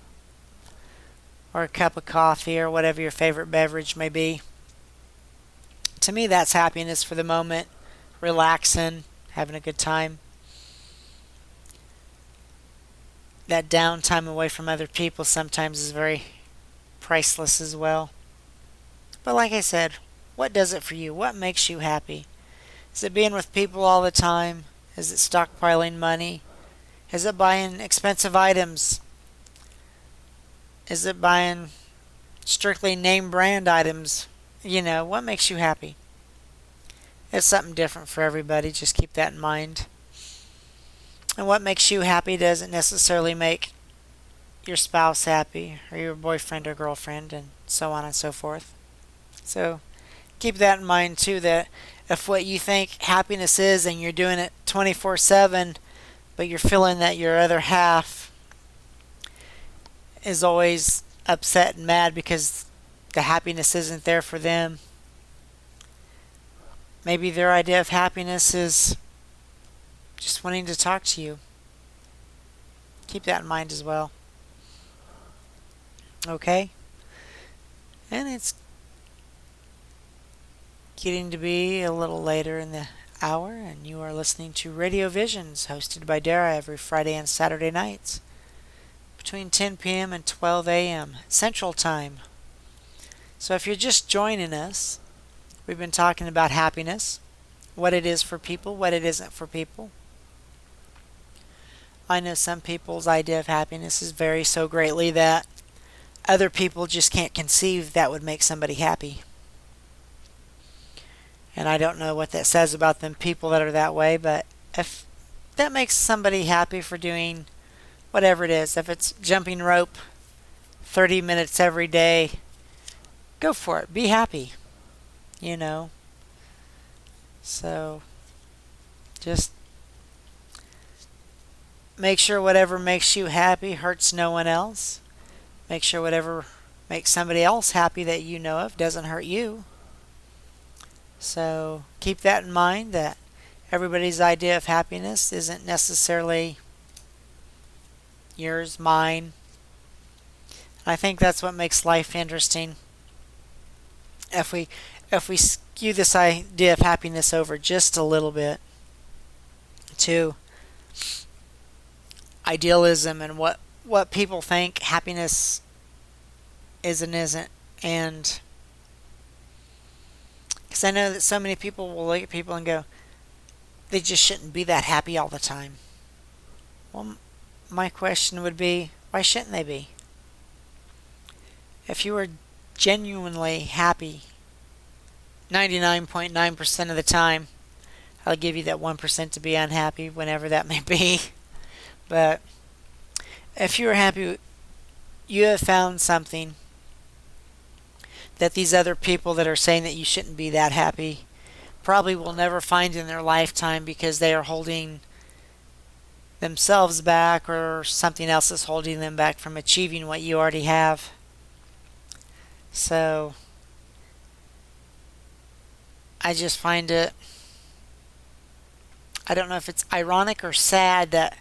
or a cup of coffee or whatever your favorite beverage may be. To me, that's happiness for the moment, relaxing, having a good time. That downtime away from other people sometimes is very priceless as well. But like I said, what does it for you? What makes you happy? Is it being with people all the time? Is it stockpiling money? Is it buying expensive items? Is it buying strictly name brand items? What makes you happy? It's something different for everybody. Just keep that in mind. And what makes you happy doesn't necessarily make your spouse happy or your boyfriend or girlfriend and so on and so forth. So keep that in mind too, that if what you think happiness is and you're doing it 24/7, but you're feeling that your other half is always upset and mad because the happiness isn't there for them, maybe their idea of happiness is just wanting to talk to you. Keep that in mind as well. Okay? And it's getting to be a little later in the hour, and you are listening to RadioVisions, hosted by Darrah every Friday and Saturday nights between 10 p.m. and 12 a.m. Central Time. So if you're just joining us, we've been talking about happiness, what it is for people, what it isn't for people. I know some people's idea of happiness is vary so greatly that other people just can't conceive that would make somebody happy. And I don't know what that says about them people that are that way, but if that makes somebody happy for doing whatever it is, if it's jumping rope 30 minutes every day, go for it. Be happy. So just make sure whatever makes you happy hurts no one else. Make sure whatever makes somebody else happy that you know of doesn't hurt you. So keep that in mind, that everybody's idea of happiness isn't necessarily yours, mine. I think that's what makes life interesting. If we skew this idea of happiness over just a little bit to idealism and what people think happiness is and isn't, and because I know that so many people will look at people and go, they just shouldn't be that happy all the time. Well, my question would be, why shouldn't they be? If you were genuinely happy 99.9% of the time, I'll give you that 1% to be unhappy whenever that may be. But if you were happy, you have found something that these other people that are saying that you shouldn't be that happy probably will never find in their lifetime, because they are holding themselves back or something else is holding them back from achieving what you already have. So I just find it, I don't know if it's ironic or sad that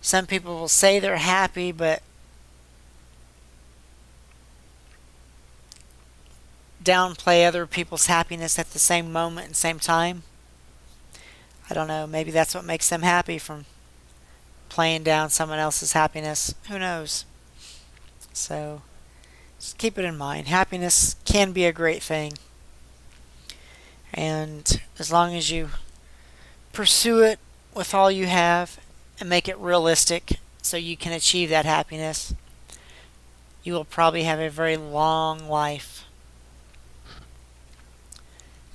some people will say they're happy but downplay other people's happiness at the same moment and same time. I don't know, maybe that's what makes them happy, from playing down someone else's happiness. Who knows? So just keep it in mind. Happiness can be a great thing. And as long as you pursue it with all you have and make it realistic so you can achieve that happiness, you will probably have a very long life.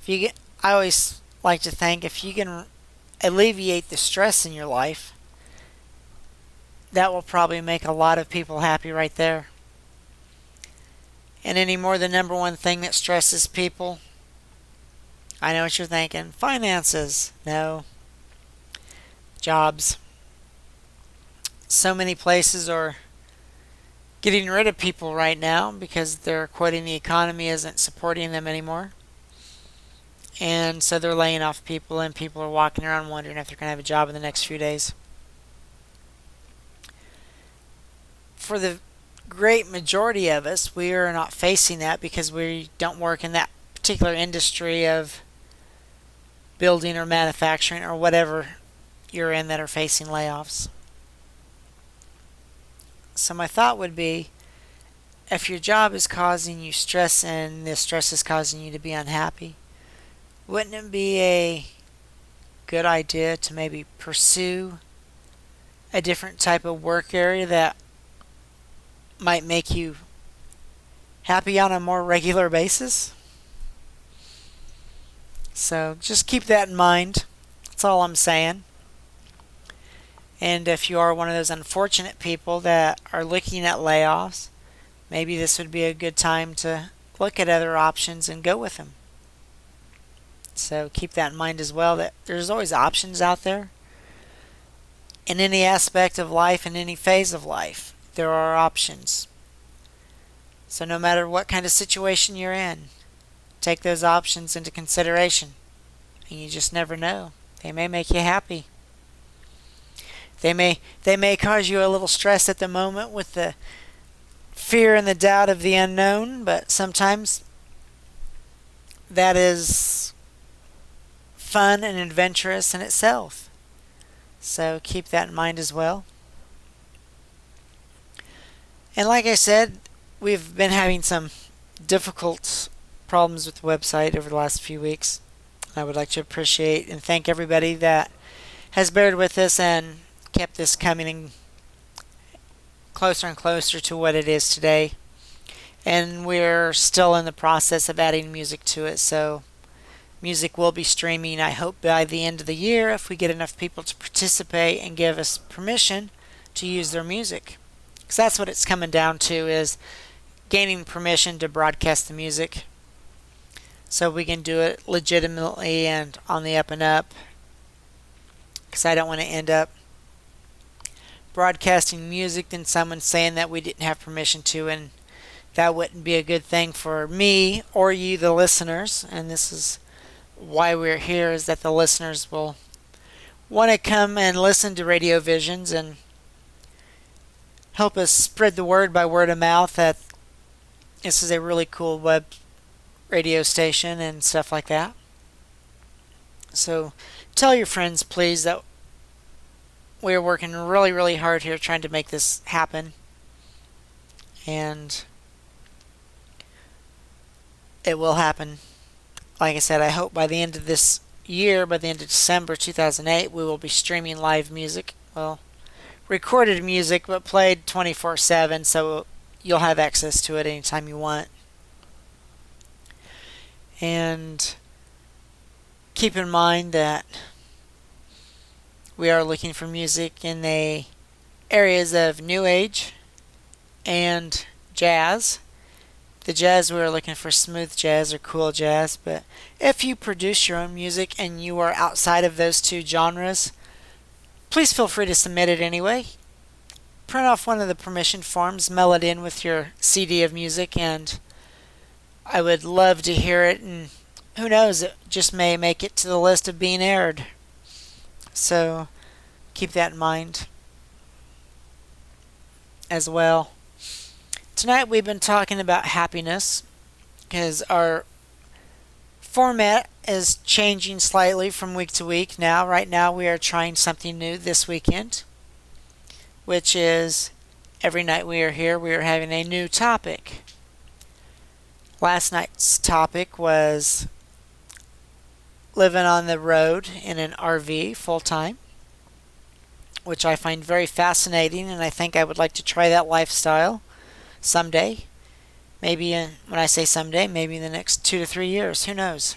I always like to think, if you can alleviate the stress in your life, that will probably make a lot of people happy right there. And anymore, the number one thing that stresses people, I know what you're thinking, finances. No. Jobs. So many places are getting rid of people right now because they're quoting the economy isn't supporting them anymore. And so they're laying off people, and people are walking around wondering if they're going to have a job in the next few days. For the great majority of us, we are not facing that because we don't work in that particular industry of building or manufacturing or whatever you're in that are facing layoffs. So my thought would be, if your job is causing you stress and this stress is causing you to be unhappy, wouldn't it be a good idea to maybe pursue a different type of work area that might make you happy on a more regular basis? So just keep that in mind. That's all I'm saying. And if you are one of those unfortunate people that are looking at layoffs, maybe this would be a good time to look at other options and go with them. So keep that in mind as well, that there's always options out there. In any aspect of life, in any phase of life, there are options. So no matter what kind of situation you're in, take those options into consideration. And you just never know. They may make you happy. They may cause you a little stress at the moment with the fear and the doubt of the unknown, but sometimes that is fun and adventurous in itself. So keep that in mind as well. And like I said, we've been having some difficult problems with the website over the last few weeks. I would like to appreciate and thank everybody that has bared with us and kept this coming closer and closer to what it is today. And we're still in the process of adding music to it, so music will be streaming, I hope, by the end of the year if we get enough people to participate and give us permission to use their music. Because that's what it's coming down to, is gaining permission to broadcast the music so we can do it legitimately and on the up and up. Because I don't want to end up broadcasting music then someone saying that we didn't have permission to, and that wouldn't be a good thing for me or you, the listeners. And this is why we're here, is that the listeners will want to come and listen to RadioVisions and help us spread the word by word of mouth that this is a really cool web radio station and stuff like that. So tell your friends, please, that we're working really, really hard here trying to make this happen. And it will happen. Like I said, I hope by the end of this year, by the end of December 2008, we will be streaming live music. Well, recorded music, but played 24/7, so you'll have access to it anytime you want. And keep in mind that we are looking for music in the areas of New Age and jazz. The jazz, we are looking for smooth jazz or cool jazz, but if you produce your own music and you are outside of those two genres, please feel free to submit it anyway. Print off one of the permission forms, mail it in with your CD of music, and I would love to hear it, and who knows, it just may make it to the list of being aired. So keep that in mind as well. Tonight we've been talking about happiness because our format is changing slightly from week to week now. Right now we are trying something new this weekend, which is every night we are here we are having a new topic. Last night's topic was living on the road in an RV full time, which I find very fascinating, and I think I would like to try that lifestyle someday. Maybe when I say someday, maybe in the next 2 to 3 years. Who knows?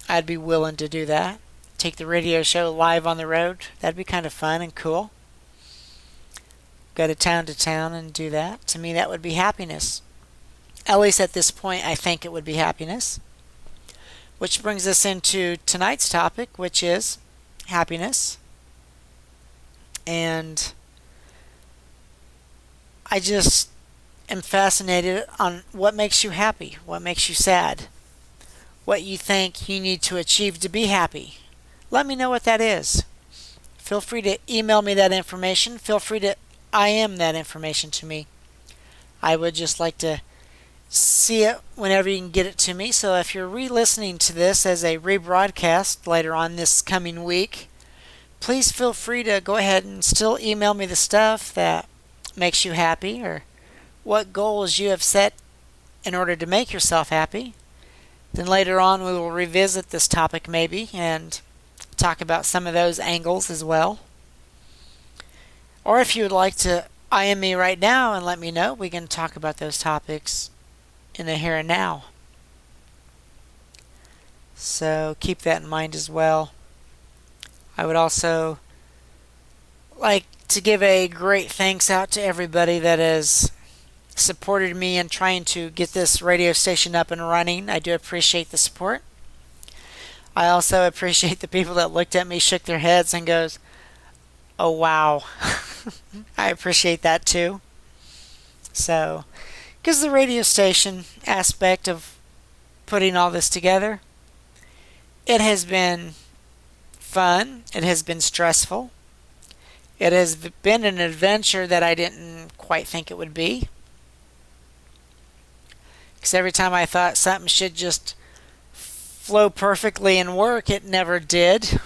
I'd be willing to do that. Take the radio show live on the road. That'd be kind of fun and cool. Go to town and do that. To me, that would be happiness. At least at this point, I think it would be happiness. Which brings us into tonight's topic, which is happiness. And I just am fascinated on what makes you happy, what makes you sad, what you think you need to achieve to be happy. Let me know what that is. Feel free to email me that information. Feel free to IM that information to me. I would just like to see it whenever you can get it to me. So if you're re-listening to this as a rebroadcast later on this coming week, please feel free to go ahead and still email me the stuff that makes you happy or what goals you have set in order to make yourself happy. Then later on we will revisit this topic maybe and talk about some of those angles as well. Or if you would like to IM me right now and let me know, we can talk about those topics in the here and now. So keep that in mind as well. I would also like to give a great thanks out to everybody that has supported me in trying to get this radio station up and running. I do appreciate the support. I also appreciate the people that looked at me, shook their heads, and goes, "Oh wow." I appreciate that too. So, because the radio station aspect of putting all this together, it has been fun. It has been stressful. It has been an adventure that I didn't quite think it would be. Because every time I thought something should just flow perfectly and work, it never did.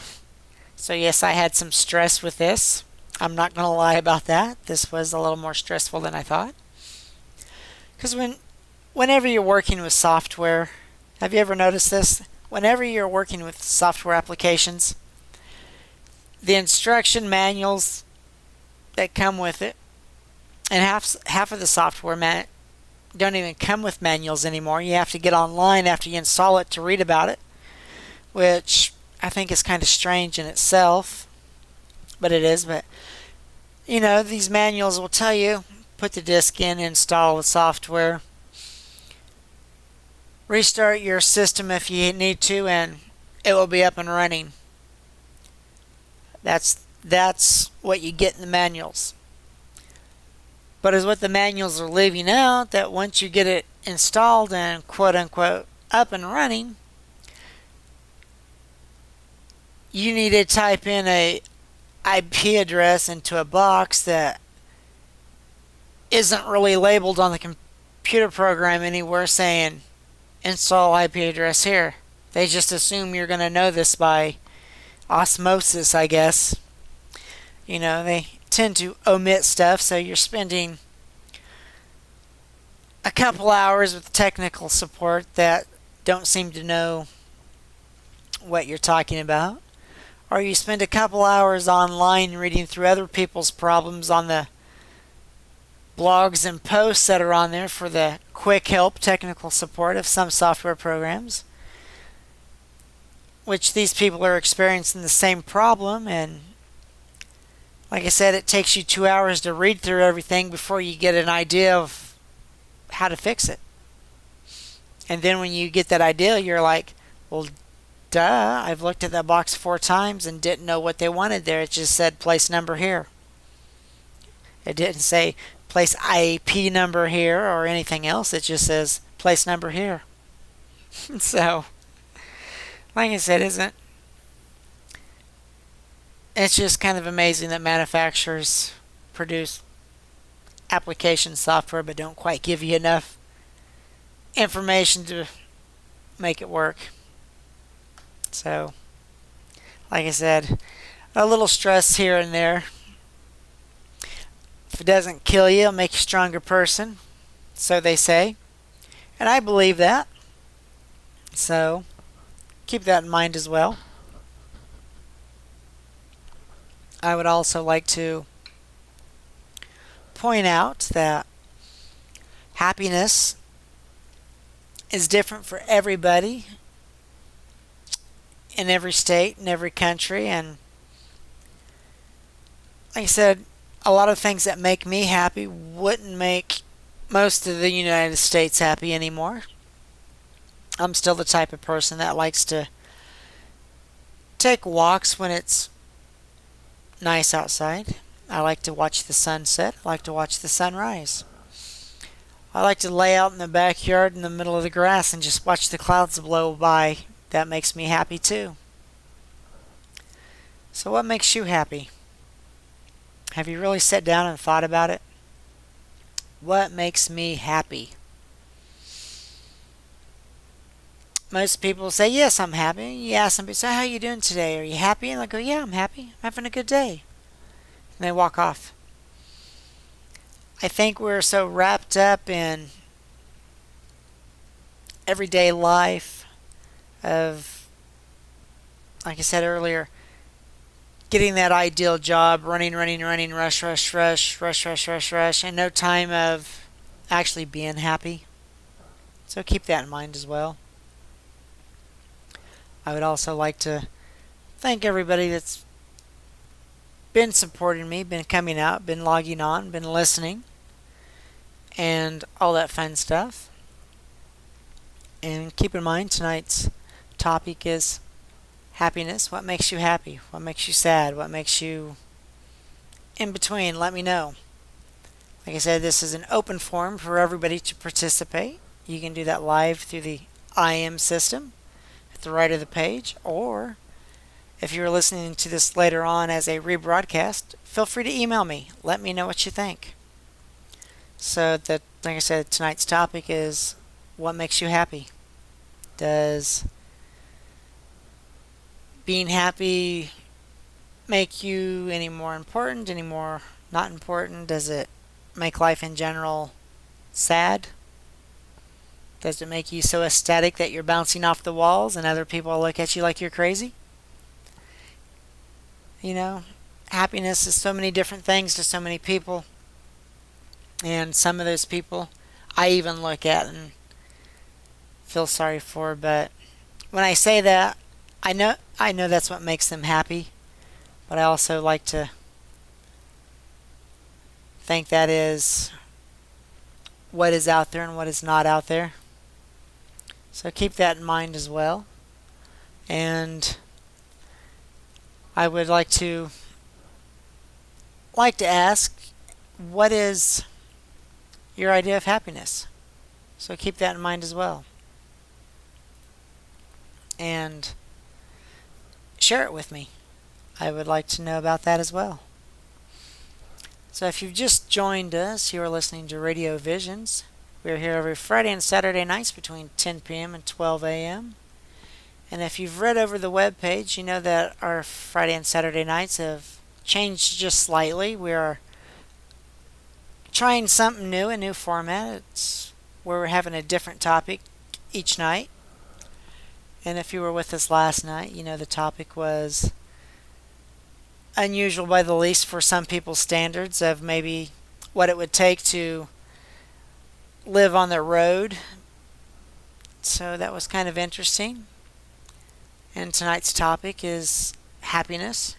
So yes, I had some stress with this. I'm not going to lie about that. This was a little more stressful than I thought. Because whenever you're working with software, have you ever noticed this? Whenever you're working with software applications, the instruction manuals that come with it, and half of the software don't even come with manuals anymore. You have to get online after you install it to read about it, which I think is kind of strange in itself, but it is. But you know, these manuals will tell you, put the disk in, install the software, restart your system if you need to, and it will be up and running. That's what you get in the manuals. But is what the manuals are leaving out, that once you get it installed and quote unquote up and running, you need to type in a IP address into a box that isn't really labeled on the computer program anywhere saying install IP address here. They just assume you're going to know this by osmosis, I guess. You know, they tend to omit stuff, so you're spending a couple hours with technical support that don't seem to know what you're talking about. Or you spend a couple hours online reading through other people's problems on the blogs and posts that are on there for the quick help technical support of some software programs, which these people are experiencing the same problem. And like I said, it takes you 2 hours to read through everything before you get an idea of how to fix it. And then when you get that idea, you're like, well, duh, I've looked at that box 4 times and didn't know what they wanted there. It just said place number here. It didn't say place IP number here or anything else. It just says place number here. So, like I said, it's just kind of amazing that manufacturers produce application software but don't quite give you enough information to make it work. So, like I said, a little stress here and there. If it doesn't kill you, it'll make you a stronger person, so they say. And I believe that. So, keep that in mind as well. I would also like to point out that happiness is different for everybody in every state, in every country, and like I said, a lot of things that make me happy wouldn't make most of the United States happy anymore. I'm still the type of person that likes to take walks when it's nice outside. I like to watch the sunset. I like to watch the sunrise. I like to lay out in the backyard in the middle of the grass and just watch the clouds blow by. That makes me happy too. So, what makes you happy? Have you really sat down and thought about it? What makes me happy? Most people say, yes, I'm happy. You ask them, so how are you doing today? Are you happy? And they go, yeah, I'm happy. I'm having a good day. And they walk off. I think we're so wrapped up in everyday life of, like I said earlier, getting that ideal job, running, rush, and no time of actually being happy. So keep that in mind as well. I would also like to thank everybody that's been supporting me, been coming out, been logging on, been listening, and all that fun stuff. And keep in mind, tonight's topic is happiness. What makes you happy? What makes you sad? What makes you in between? Let me know. Like I said, this is an open forum for everybody to participate. You can do that live through the IM system at the right of the page, or if you're listening to this later on as a rebroadcast, feel free to email me. Let me know what you think. So that, like I said, tonight's topic is what makes you happy? Does being happy make you any more important, any more not important? Does it make life in general sad? Does it make you so ecstatic that you're bouncing off the walls and other people look at you like you're crazy? You know, happiness is so many different things to so many people. And some of those people I even look at and feel sorry for. But when I say that, I know that's what makes them happy. But I also like to think that is what is out there and what is not out there. So keep that in mind as well. And I would like to ask, what is your idea of happiness? So keep that in mind as well. And share it with me. I would like to know about that as well. So if you've just joined us, you are listening to RadioVisions. We are here every Friday and Saturday nights between 10 p.m. and 12 a.m. And if you've read over the web page, you know that our Friday and Saturday nights have changed just slightly. We are trying something new, a new format. It's where we're having a different topic each night. And if you were with us last night, you know the topic was unusual by the least for some people's standards of maybe what it would take to live on the road. So that was kind of interesting. And tonight's topic is happiness.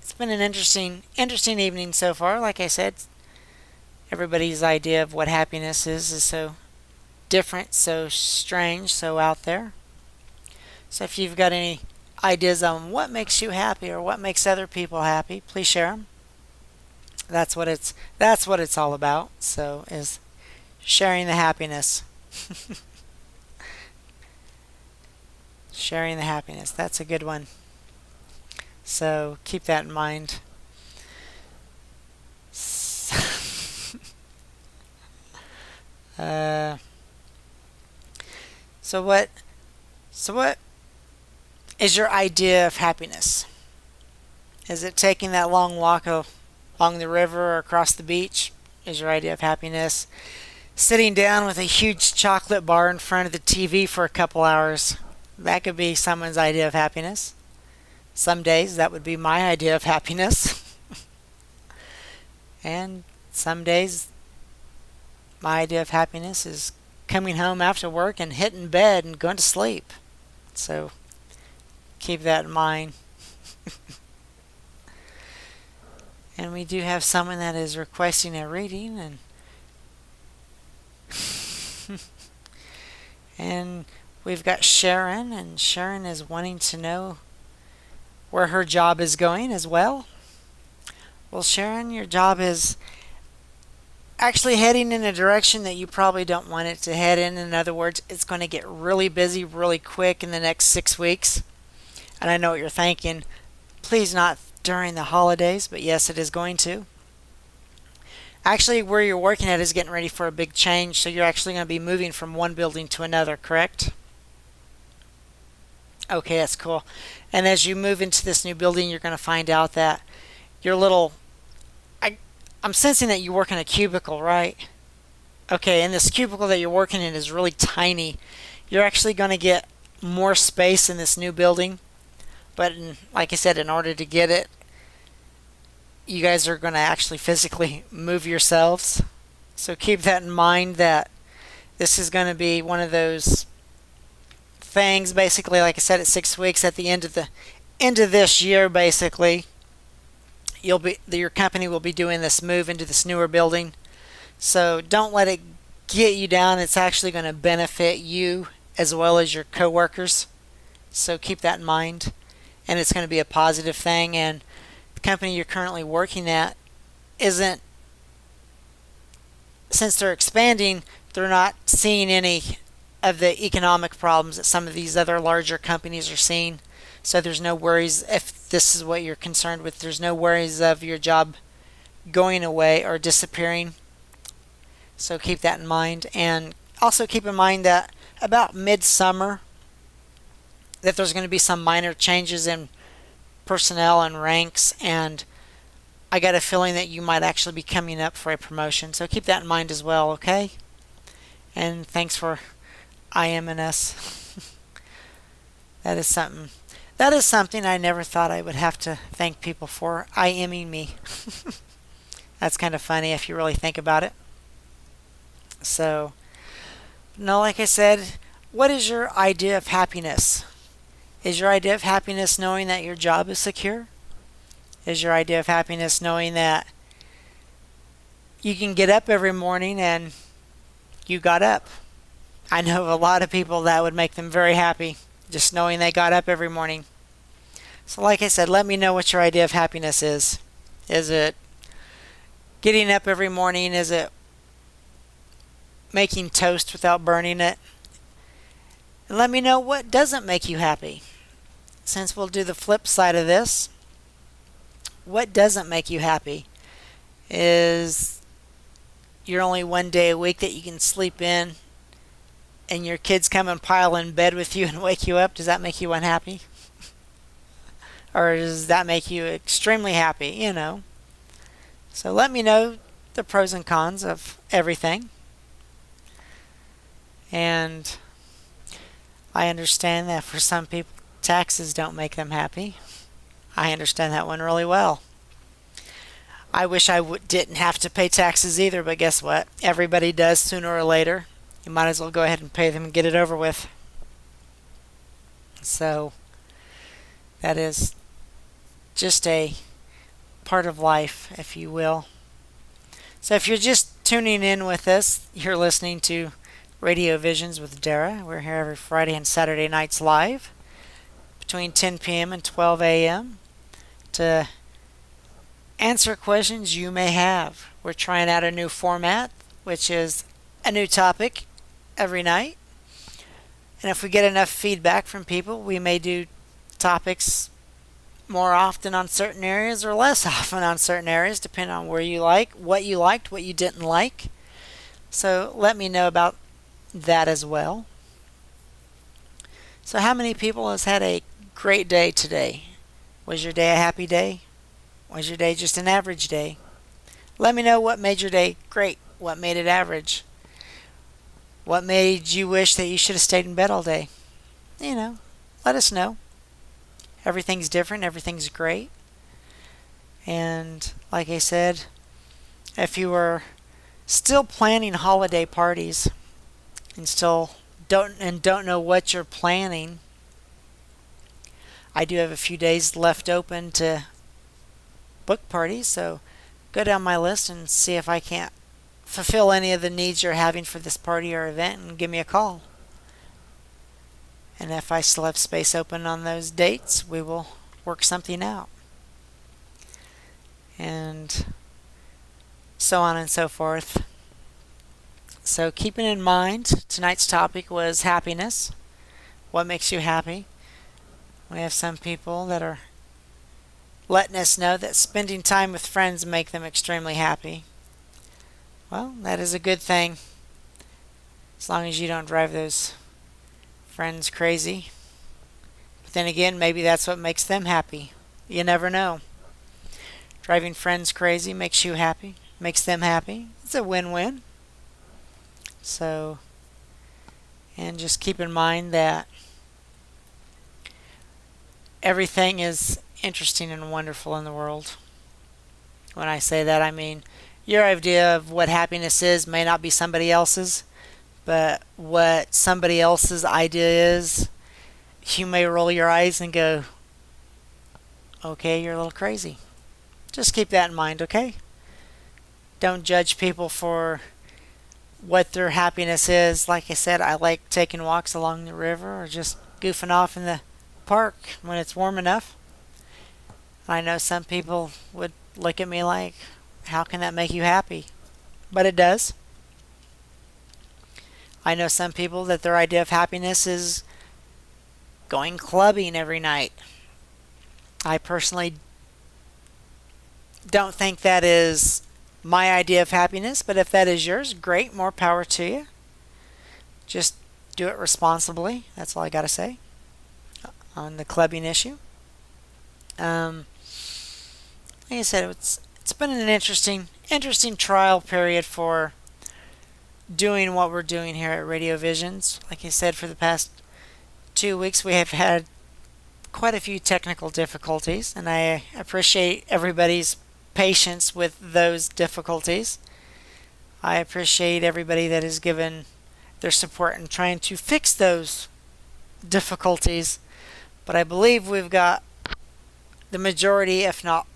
It's been an interesting evening so far. Like I said, everybody's idea of what happiness is so different, so strange, so out there. So if you've got any ideas on what makes you happy or what makes other people happy, please share them. That's what it's all about. So is sharing the happiness. Sharing the happiness. That's a good one. So keep that in mind. So what is your idea of happiness? Is it taking that long walk along the river or across the beach? Is your idea of happiness sitting down with a huge chocolate bar in front of the TV for a couple hours? That could be someone's idea of happiness. Some days that would be my idea of happiness. And some days my idea of happiness is coming home after work and hitting bed and going to sleep. So keep that in mind. And we do have someone that is requesting a reading, and we've got Sharon, and Sharon is wanting to know where her job is going as well. Well, Sharon, your job is actually heading in a direction that you probably don't want it to head in. In other words, it's going to get really busy really quick in the next 6 weeks. And I know what you're thinking. Please not during the holidays, but yes, it is going to. Actually, where you're working at is getting ready for a big change, so you're actually going to be moving from one building to another, correct? Okay, that's cool. And as you move into this new building, you're going to find out that your little I, I'm sensing that you work in a cubicle, right? Okay, and this cubicle that you're working in is really tiny. You're actually going to get more space in this new building, but like I said, in order to get it, you guys are going to actually physically move yourselves. So keep that in mind that this is going to be one of those things, basically, like I said, at 6 weeks at the end of this year, basically, your company will be doing this move into this newer building. So don't let it get you down. It's actually going to benefit you as well as your coworkers. So keep that in mind. And it's going to be a positive thing. And the company you're currently working at isn't, since they're expanding, they're not seeing any of the economic problems that some of these other larger companies are seeing. So there's no worries if this is what you're concerned with. There's no worries of your job going away or disappearing. So keep that in mind. And also keep in mind that about midsummer, that there's going to be some minor changes in personnel and ranks, and I got a feeling that you might actually be coming up for a promotion. So keep that in mind as well, okay? And thanks for IMNS. That is something I never thought I would have to thank people for. IMing me. That's kind of funny if you really think about it. So, no, like I said, what is your idea of happiness? Is your idea of happiness knowing that your job is secure? Is your idea of happiness knowing that you can get up every morning and you got up? I know a lot of people that would make them very happy, just knowing they got up every morning. So like I said, let me know what your idea of happiness is. Is it getting up every morning? Is it making toast without burning it? And let me know what doesn't make you happy. Since we'll do the flip side of this, what doesn't make you happy? Is you're only one day a week that you can sleep in and your kids come and pile in bed with you and wake you up? Does that make you unhappy? Or does that make you extremely happy, you know? So let me know the pros and cons of everything. And I understand that for some people, taxes don't make them happy. I understand that one really well. I wish I didn't have to pay taxes either, but guess what? Everybody does sooner or later. You might as well go ahead and pay them and get it over with. So that is just a part of life, if you will. So if you're just tuning in with us, you're listening to RadioVisions with Darrah. We're here every Friday and Saturday nights live between 10 p.m. and 12 a.m. to answer questions you may have. We're trying out a new format, which is a new topic every night. And if we get enough feedback from people, we may do topics more often on certain areas or less often on certain areas, depending on where you like, what you liked, what you didn't like. So let me know about that as well. So how many people has had a great day today? Was your day a happy day? Was your day just an average day? Let me know what made your day great, what made it average, what made you wish that you should have stayed in bed all day. You know, let us know. Everything's different, everything's great. And like I said, if you were still planning holiday parties and still don't know what you're planning, I do have a few days left open to book parties, so go down my list and see if I can't fulfill any of the needs you're having for this party or event, and give me a call. And if I still have space open on those dates, we will work something out. and so on and so forth. So keeping in mind, tonight's topic was happiness. What makes you happy? We have some people that are letting us know that spending time with friends make them extremely happy. Well, that is a good thing, as long as you don't drive those friends crazy. But then again, maybe that's what makes them happy. You never know. Driving friends crazy makes you happy, makes them happy. It's a win-win. So, and just keep in mind that everything is interesting and wonderful in the world. When I say that, I mean your idea of what happiness is may not be somebody else's, but what somebody else's idea is, you may roll your eyes and go, okay, you're a little crazy. Just keep that in mind, okay? Don't judge people for what their happiness is. Like I said, I like taking walks along the river or just goofing off in the park when it's warm enough. I know some people would look at me like, how can that make you happy? But it does. I know some people that their idea of happiness is going clubbing every night. I personally don't think that is my idea of happiness, but if that is yours, great, more power to you. Just do it responsibly. That's all I got to say on the clubbing issue. Like I said, it's been an interesting trial period for doing what we're doing here at RadioVisions. Like I said, for the past 2 weeks we have had quite a few technical difficulties, and I appreciate everybody's patience with those difficulties. I appreciate everybody that has given their support in trying to fix those difficulties, but I believe we've got the majority, if not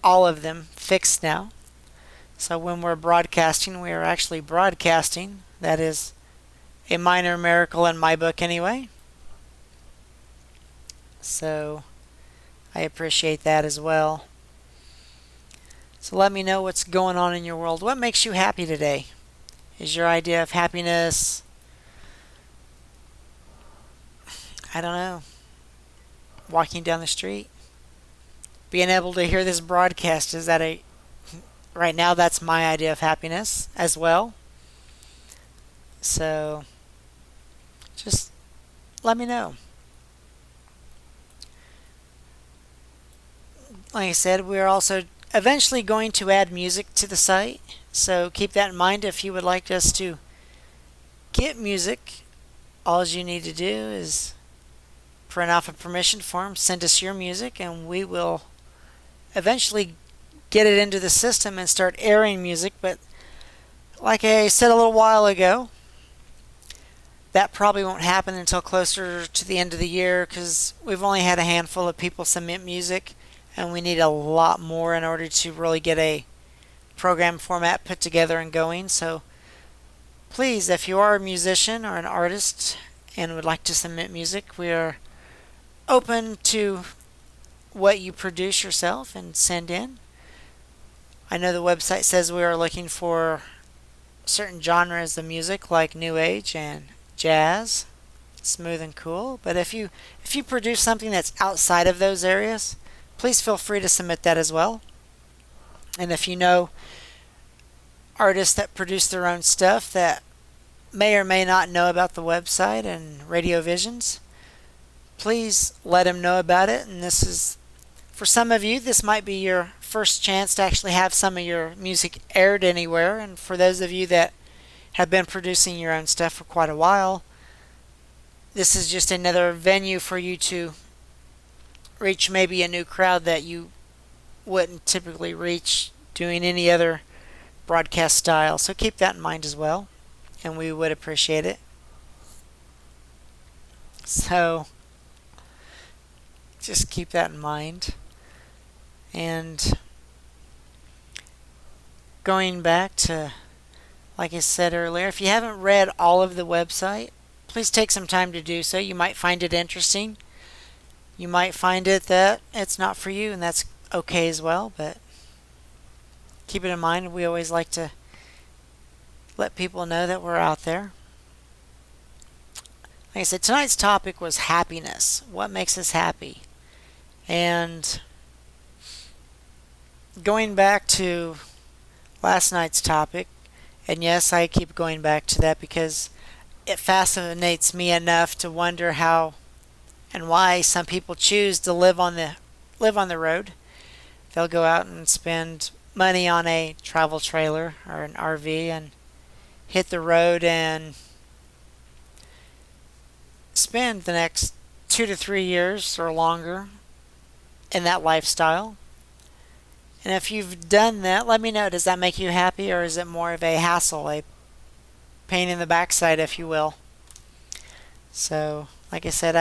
all of them, fixed now. So when we're broadcasting, we are actually broadcasting. That is a minor miracle in my book anyway. So I appreciate that as well. So let me know what's going on in your world. What makes you happy today? Is your idea of happiness, I don't know, walking down the street? Being able to hear this broadcast, is that right now that's my idea of happiness as well. So just let me know. Like I said, we're also eventually going to add music to the site, so keep that in mind. If you would like us to get music, all you need to do is print off a permission form, send us your music, and we will eventually get it into the system and start airing music. But like I said a little while ago, that probably won't happen until closer to the end of the year, because we've only had a handful of people submit music, and we need a lot more in order to really get a program format put together and going. So please, if you are a musician or an artist and would like to submit music, we are open to what you produce yourself and send in. I know the website says we are looking for certain genres of music like new age and jazz, smooth and cool. But if you produce something that's outside of those areas, please feel free to submit that as well. And if you know artists that produce their own stuff that may or may not know about the website and RadioVisions, please let them know about it. And this is, for some of you, this might be your first chance to actually have some of your music aired anywhere. And for those of you that have been producing your own stuff for quite a while, this is just another venue for you to reach maybe a new crowd that you wouldn't typically reach doing any other broadcast style. So keep that in mind as well, and we would appreciate it. So just keep that in mind. And going back to, like I said earlier, if you haven't read all of the website, please take some time to do so. You might find it interesting. You might find it that it's not for you, and that's okay as well. But keep it in mind. We always like to let people know that we're out there. Like I said, tonight's topic was happiness. What makes us happy? And going back to last night's topic, and yes, I keep going back to that because it fascinates me enough to wonder how and why some people choose to live on the road. They'll go out and spend money on a travel trailer or an RV and hit the road and spend the next 2 to 3 years or longer in that lifestyle. And if you've done that, let me know. Does that make you happy, or is it more of a hassle, a pain in the backside, if you will? So, like I said,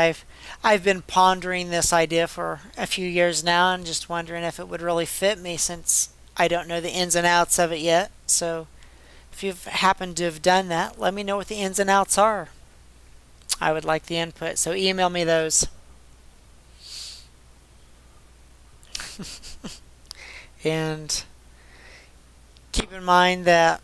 I've been pondering this idea for a few years now, and just wondering if it would really fit me, since I don't know the ins and outs of it yet. So, if you've happened to have done that, let me know what the ins and outs are. I would like the input, so email me those. And keep in mind that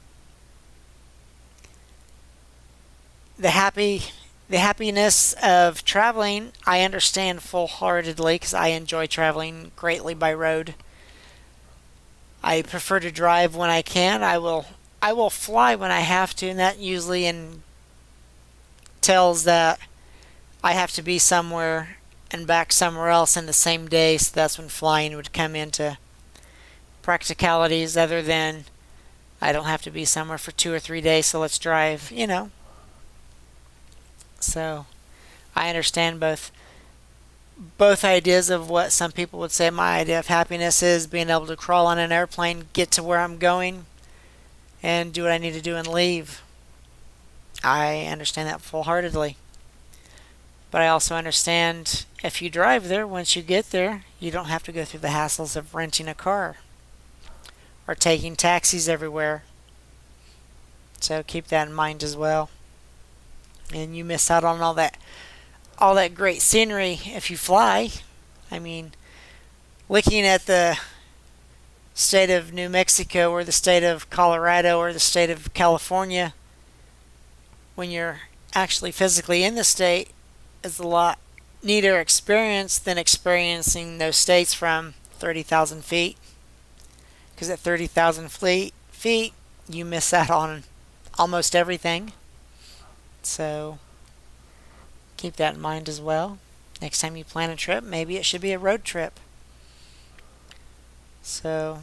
the happiness of traveling, I understand full-heartedly, because I enjoy traveling greatly by road. I prefer to drive when I can. I will fly when I have to, and that usually entails that I have to be somewhere and back somewhere else in the same day, so that's when flying would come into practicalities, other than I don't have to be somewhere for 2 or 3 days, so let's drive. So I understand both ideas of what some people would say my idea of happiness is: being able to crawl on an airplane, get to where I'm going, and do what I need to do and leave. I understand that full-heartedly. But I also understand if you drive there, once you get there, you don't have to go through the hassles of renting a car or taking taxis everywhere. So keep that in mind as well. And you miss out on all that great scenery if you fly. I mean, looking at the state of New Mexico or the state of Colorado or the state of California, when you're actually physically in the state, is a lot neater experience than experiencing those states from 30,000 feet. Because at 30,000 feet, you miss out on almost everything. So keep that in mind as well. Next time you plan a trip, maybe it should be a road trip. So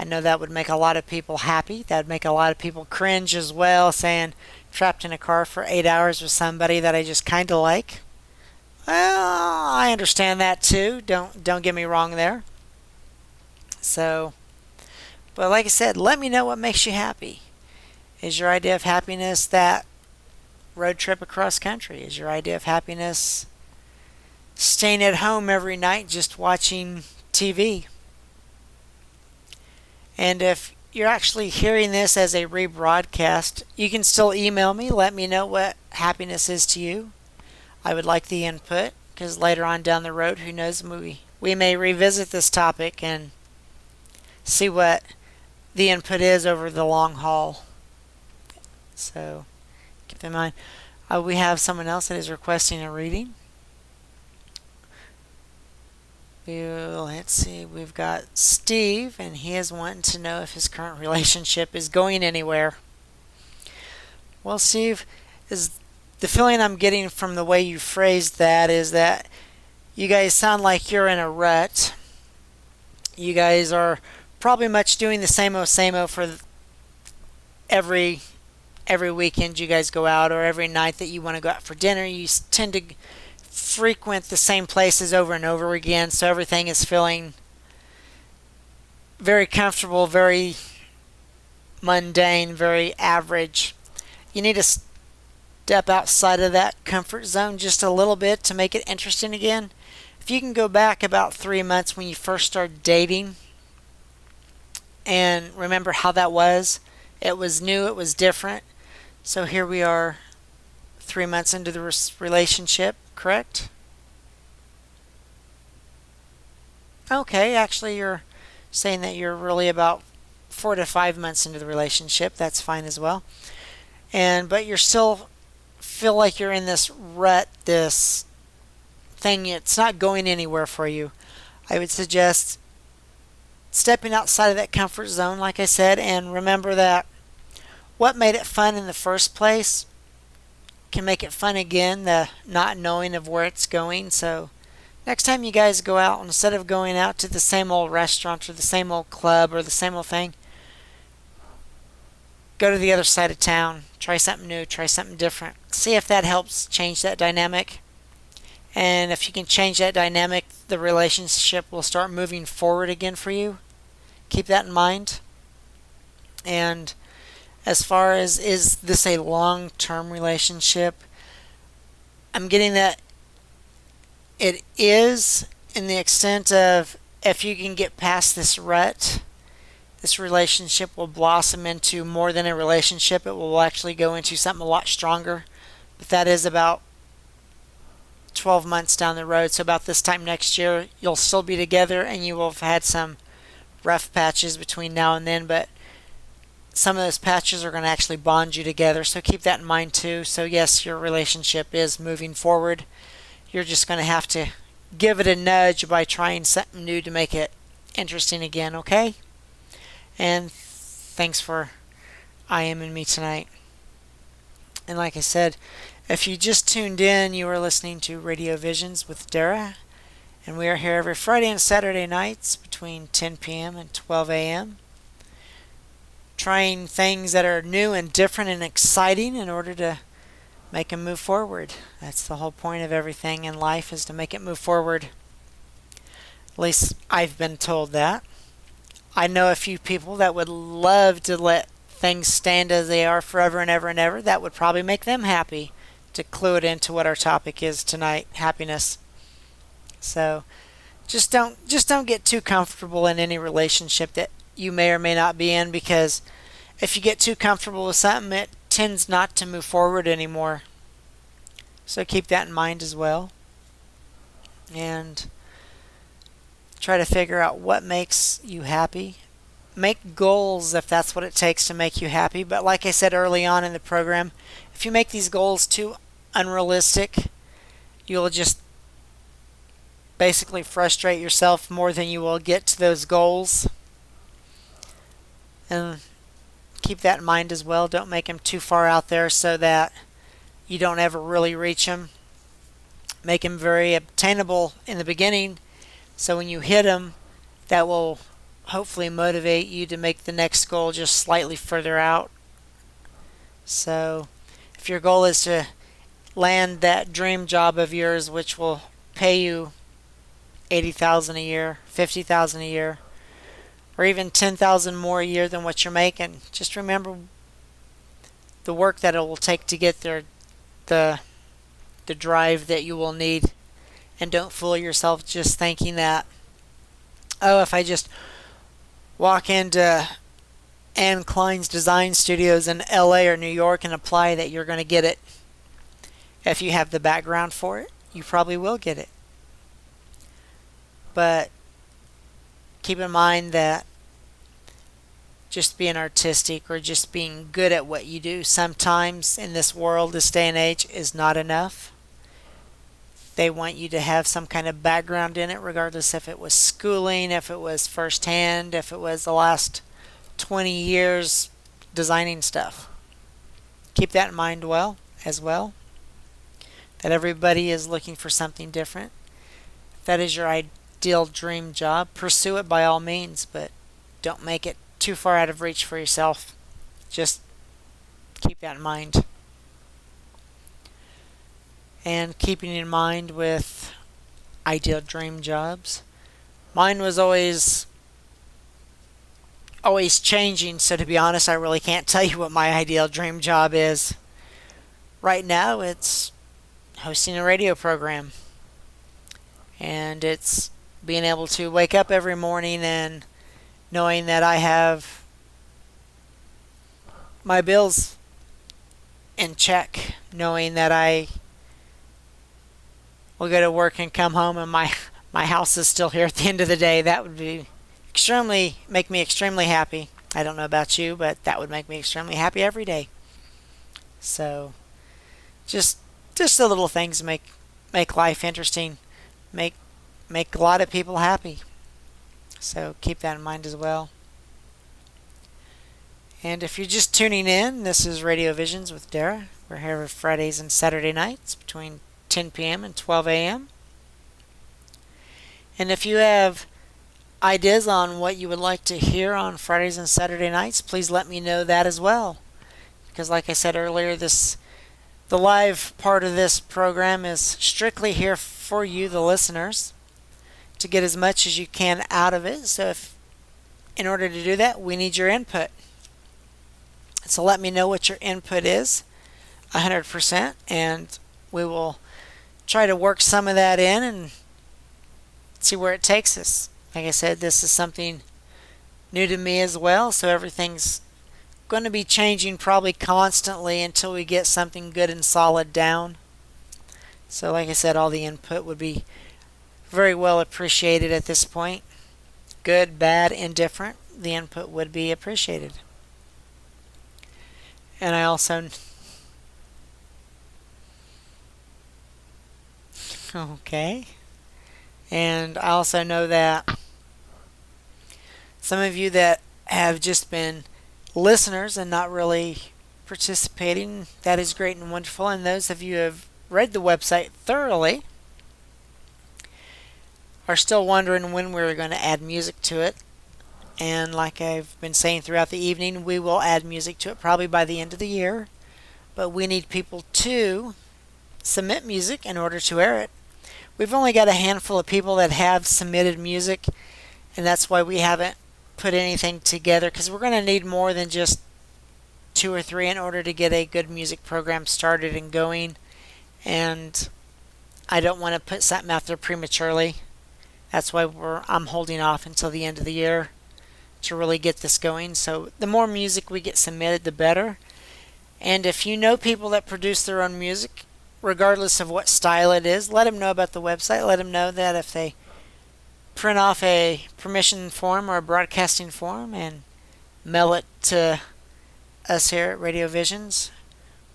I know that would make a lot of people happy. That would make a lot of people cringe as well, saying trapped in a car for 8 hours with somebody that I just kind of like. Well, I understand that too. Don't get me wrong there. So, but like I said, let me know what makes you happy. Is your idea of happiness that road trip across country? Is your idea of happiness staying at home every night just watching TV? And if you're actually hearing this as a rebroadcast, you can still email me. Let me know what happiness is to you. I would like the input, because later on down the road, who knows, we may revisit this topic and see what the input is over the long haul. So keep in mind. We have someone else that is requesting a reading. Let's see, we've got Steve, and he is wanting to know if his current relationship is going anywhere. Well, Steve, is the feeling I'm getting from the way you phrased that is that you guys sound like you're in a rut. You guys are probably much doing the same old for every weekend you guys go out, or every night that you want to go out for dinner. You tend to frequent the same places over and over again, so everything is feeling very comfortable, very mundane, very average. You need to step outside of that comfort zone just a little bit to make it interesting again. If you can go back about 3 months when you first started dating and remember how that was, it was new, it was different. So here we are 3 months into the relationship, correct? Okay, actually you're saying that you're really about 4 to 5 months into the relationship, that's fine as well. But you're still feel like you're in this rut, this thing, it's not going anywhere for you. I would suggest stepping outside of that comfort zone, like I said, and remember that what made it fun in the first place can make it fun again, the not knowing of where it's going. So next time you guys go out, instead of going out to the same old restaurant or the same old club or the same old thing, go to the other side of town, try something new, try something different. See if that helps change that dynamic. And if you can change that dynamic, the relationship will start moving forward again for you. Keep that in mind. And as far as, is this a long-term relationship, I'm getting that it is, in the extent of, if you can get past this rut, this relationship will blossom into more than a relationship. It will actually go into something a lot stronger. But that is about 12 months down the road. So about this time next year, you'll still be together and you will have had some rough patches between now and then, but some of those patches are going to actually bond you together. So keep that in mind too. So yes, your relationship is moving forward. You're just going to have to give it a nudge by trying something new to make it interesting again, okay? And thanks for I Am in Me tonight. And like I said, if you just tuned in, you are listening to RadioVisions with Darrah. And we are here every Friday and Saturday nights between 10 p.m. and 12 a.m. trying things that are new and different and exciting in order to make them move forward. That's the whole point of everything in life, is to make it move forward. At least I've been told that. I know a few people that would love to let things stand as they are forever and ever and ever. That would probably make them happy, to clue it into what our topic is tonight, happiness. So just don't get too comfortable in any relationship that you may or may not be in, because if you get too comfortable with something, it tends not to move forward anymore. So keep that in mind as well. And try to figure out what makes you happy. Make goals if that's what it takes to make you happy. But like I said early on in the program, if you make these goals too unrealistic, you'll just basically frustrate yourself more than you will get to those goals. And keep that in mind as well. Don't make them too far out there so that you don't ever really reach them. Make them very obtainable in the beginning, so when you hit them, that will hopefully motivate you to make the next goal just slightly further out. So if your goal is to land that dream job of yours, which will pay you $80,000 a year, $50,000 a year, or even $10,000 more a year than what you're making, just remember the work that it will take to get there, the drive that you will need. And don't fool yourself just thinking that, oh, if I just walk into Anne Klein's design studios in LA or New York and apply, that you're going to get it. If you have the background for it, you probably will get it. But keep in mind that just being artistic or just being good at what you do sometimes in this world, this day and age, is not enough. They want you to have some kind of background in it, regardless if it was schooling, if it was firsthand, if it was the last 20 years designing stuff. Keep that in mind as well. That everybody is looking for something different. If that is your ideal dream job, pursue it by all means, but don't make it too far out of reach for yourself. Just keep that in mind. And keeping in mind with ideal dream jobs, mine was always changing, so to be honest, I really can't tell you what my ideal dream job is. Right now it's hosting a radio program, and it's being able to wake up every morning and knowing that I have my bills in check, knowing that I will go to work and come home and my house is still here at the end of the day. That would make me extremely happy. I don't know about you, but that would make me extremely happy every day. So just just the little things make life interesting, make make a lot of people happy. So keep that in mind as well. And if you're just tuning in, this is Radio Visions with Darrah. We're here Fridays and Saturday nights between 10 p.m. and 12 a.m. And if you have ideas on what you would like to hear on Fridays and Saturday nights, please let me know that as well. Because like I said earlier, the live part of this program is strictly here for you, the listeners, to get as much as you can out of it. So in order to do that, we need your input. So let me know what your input is, 100%, and we will try to work some of that in and see where it takes us. Like I said, this is something new to me as well, so everything's going to be changing probably constantly until we get something good and solid down. So like I said, all the input would be very well appreciated at this point. Good, bad, indifferent, the input would be appreciated. And I also okay. And I also know that some of you that have just been listeners and not really participating, that is great and wonderful. And those of you who have read the website thoroughly are still wondering when we're going to add music to it. And like I've been saying throughout the evening, we will add music to it probably by the end of the year. But we need people to submit music in order to air it. We've only got a handful of people that have submitted music, and that's why we haven't put anything together, because we're going to need more than just 2 or 3 in order to get a good music program started and going. And I don't want to put something out there prematurely. That's why I'm holding off until the end of the year to really get this going. So the more music we get submitted, the better. And if you know people that produce their own music, regardless of what style it is, let them know about the website. Let them know that if they print off a permission form or a broadcasting form and mail it to us here at Radio Visions,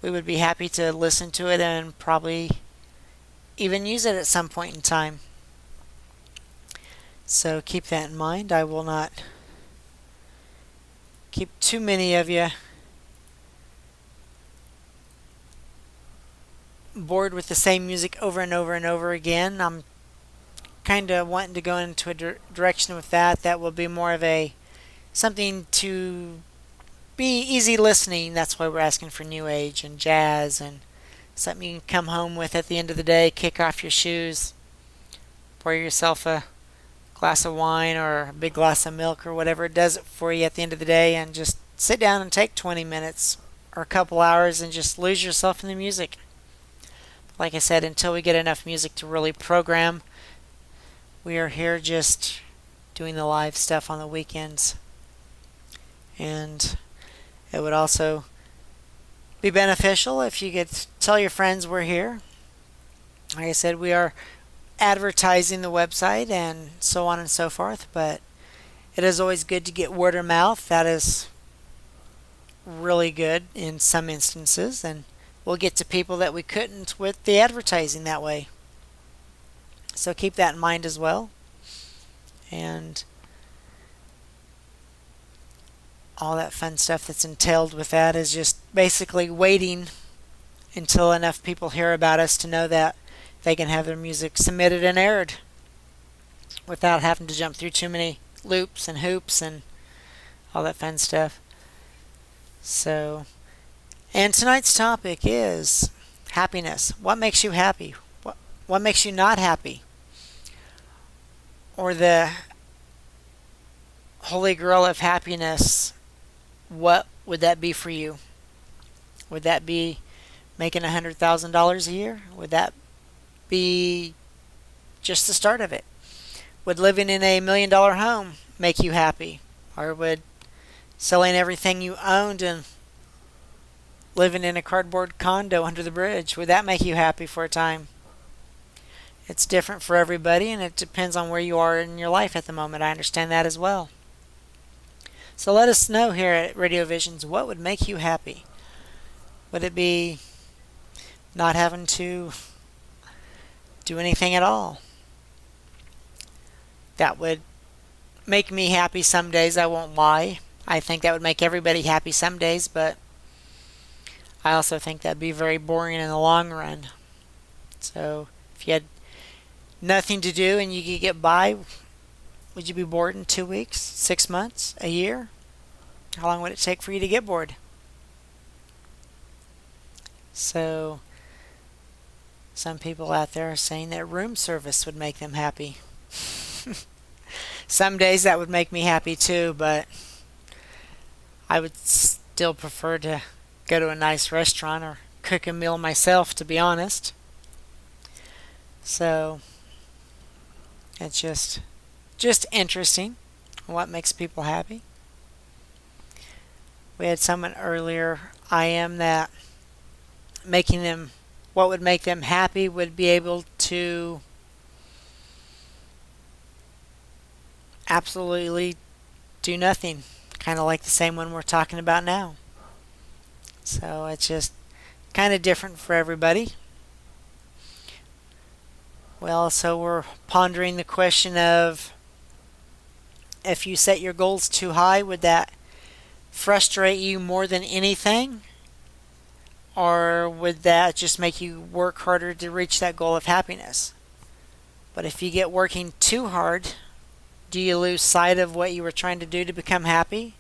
we would be happy to listen to it and probably even use it at some point in time. So keep that in mind. I will not keep too many of you bored with the same music over and over and over again. I'm kind of wanting to go into a direction with that. That will be more of a something to be easy listening. That's why we're asking for new age and jazz and something you can come home with at the end of the day, kick off your shoes, pour yourself a glass of wine or a big glass of milk or whatever it does it for you at the end of the day, and just sit down and take 20 minutes or a couple hours and just lose yourself in the music. Like I said, until we get enough music to really program, we are here just doing the live stuff on the weekends. And it would also be beneficial if you could tell your friends we're here. Like I said, we are advertising the website and so on and so forth, but it is always good to get word of mouth. That is really good in some instances, and we'll get to people that we couldn't with the advertising that way. So keep that in mind as well. And all that fun stuff that's entailed with that is just basically waiting until enough people hear about us to know that they can have their music submitted and aired without having to jump through too many loops and hoops and all that fun stuff. So, and tonight's topic is happiness. What makes you happy? What makes you not happy? Or the holy grail of happiness, what would that be for you? Would that be making $100,000 a year? Would that be just the start of it? Would living in a $1 million home make you happy? Or would selling everything you owned and living in a cardboard condo under the bridge, would that make you happy for a time? It's different for everybody, and it depends on where you are in your life at the moment. I understand that as well. So let us know here at Radio Visions, what would make you happy? Would it be not having to do anything at all? That would make me happy some days, I won't lie. I think that would make everybody happy some days, but I also think that'd be very boring in the long run. So if you had nothing to do and you could get by, would you be bored in 2 weeks, 6 months, a year? How long would it take for you to get bored? So some people out there are saying that room service would make them happy. Some days that would make me happy too, but I would still prefer to go to a nice restaurant or cook a meal myself, to be honest. So it's just interesting what makes people happy. We had someone earlier, I am that making them, what would make them happy would be able to absolutely do nothing, kind of like the same one we're talking about now. So it's just kind of different for everybody. Well, so we're pondering the question of, if you set your goals too high, would that frustrate you more than anything? Or would that just make you work harder to reach that goal of happiness? But if you get working too hard, do you lose sight of what you were trying to do to become happy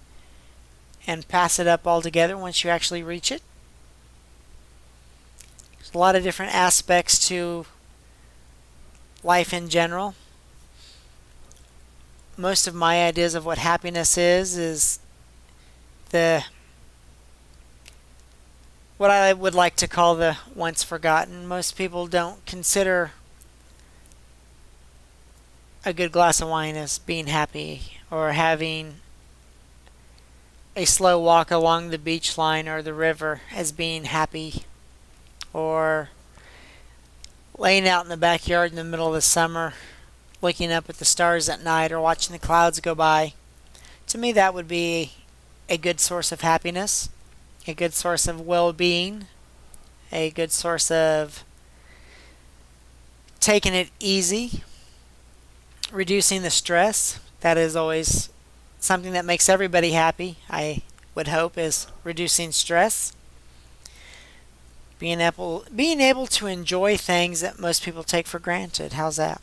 and pass it up altogether once you actually reach it? There's a lot of different aspects to life in general. Most of my ideas of what happiness is the what I would like to call the once forgotten. Most people don't consider a good glass of wine as being happy, or having a slow walk along the beach line or the river as being happy, or laying out in the backyard in the middle of the summer looking up at the stars at night, or watching the clouds go by. To me, that would be a good source of happiness, a good source of well-being, a good source of taking it easy, reducing the stress. That is always something that makes everybody happy, I would hope, is reducing stress. Being able to enjoy things that most people take for granted. How's that?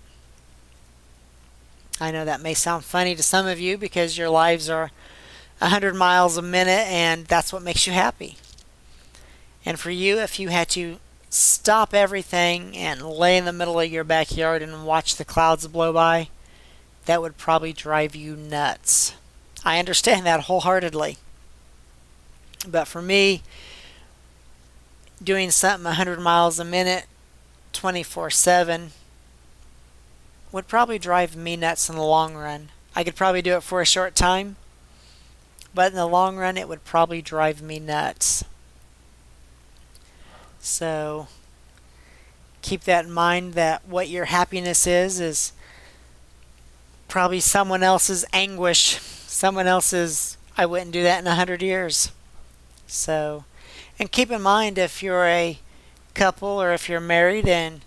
I know that may sound funny to some of you because your lives are 100 miles a minute and that's what makes you happy. And for you, if you had to stop everything and lay in the middle of your backyard and watch the clouds blow by, that would probably drive you nuts. I understand that wholeheartedly. But for me, doing something 100 miles a minute, 24/7, would probably drive me nuts in the long run. I could probably do it for a short time, but in the long run, it would probably drive me nuts. So keep that in mind, that what your happiness is probably someone else's anguish, someone else's, I wouldn't do that in 100 years. So, and keep in mind, if you're a couple or if you're married and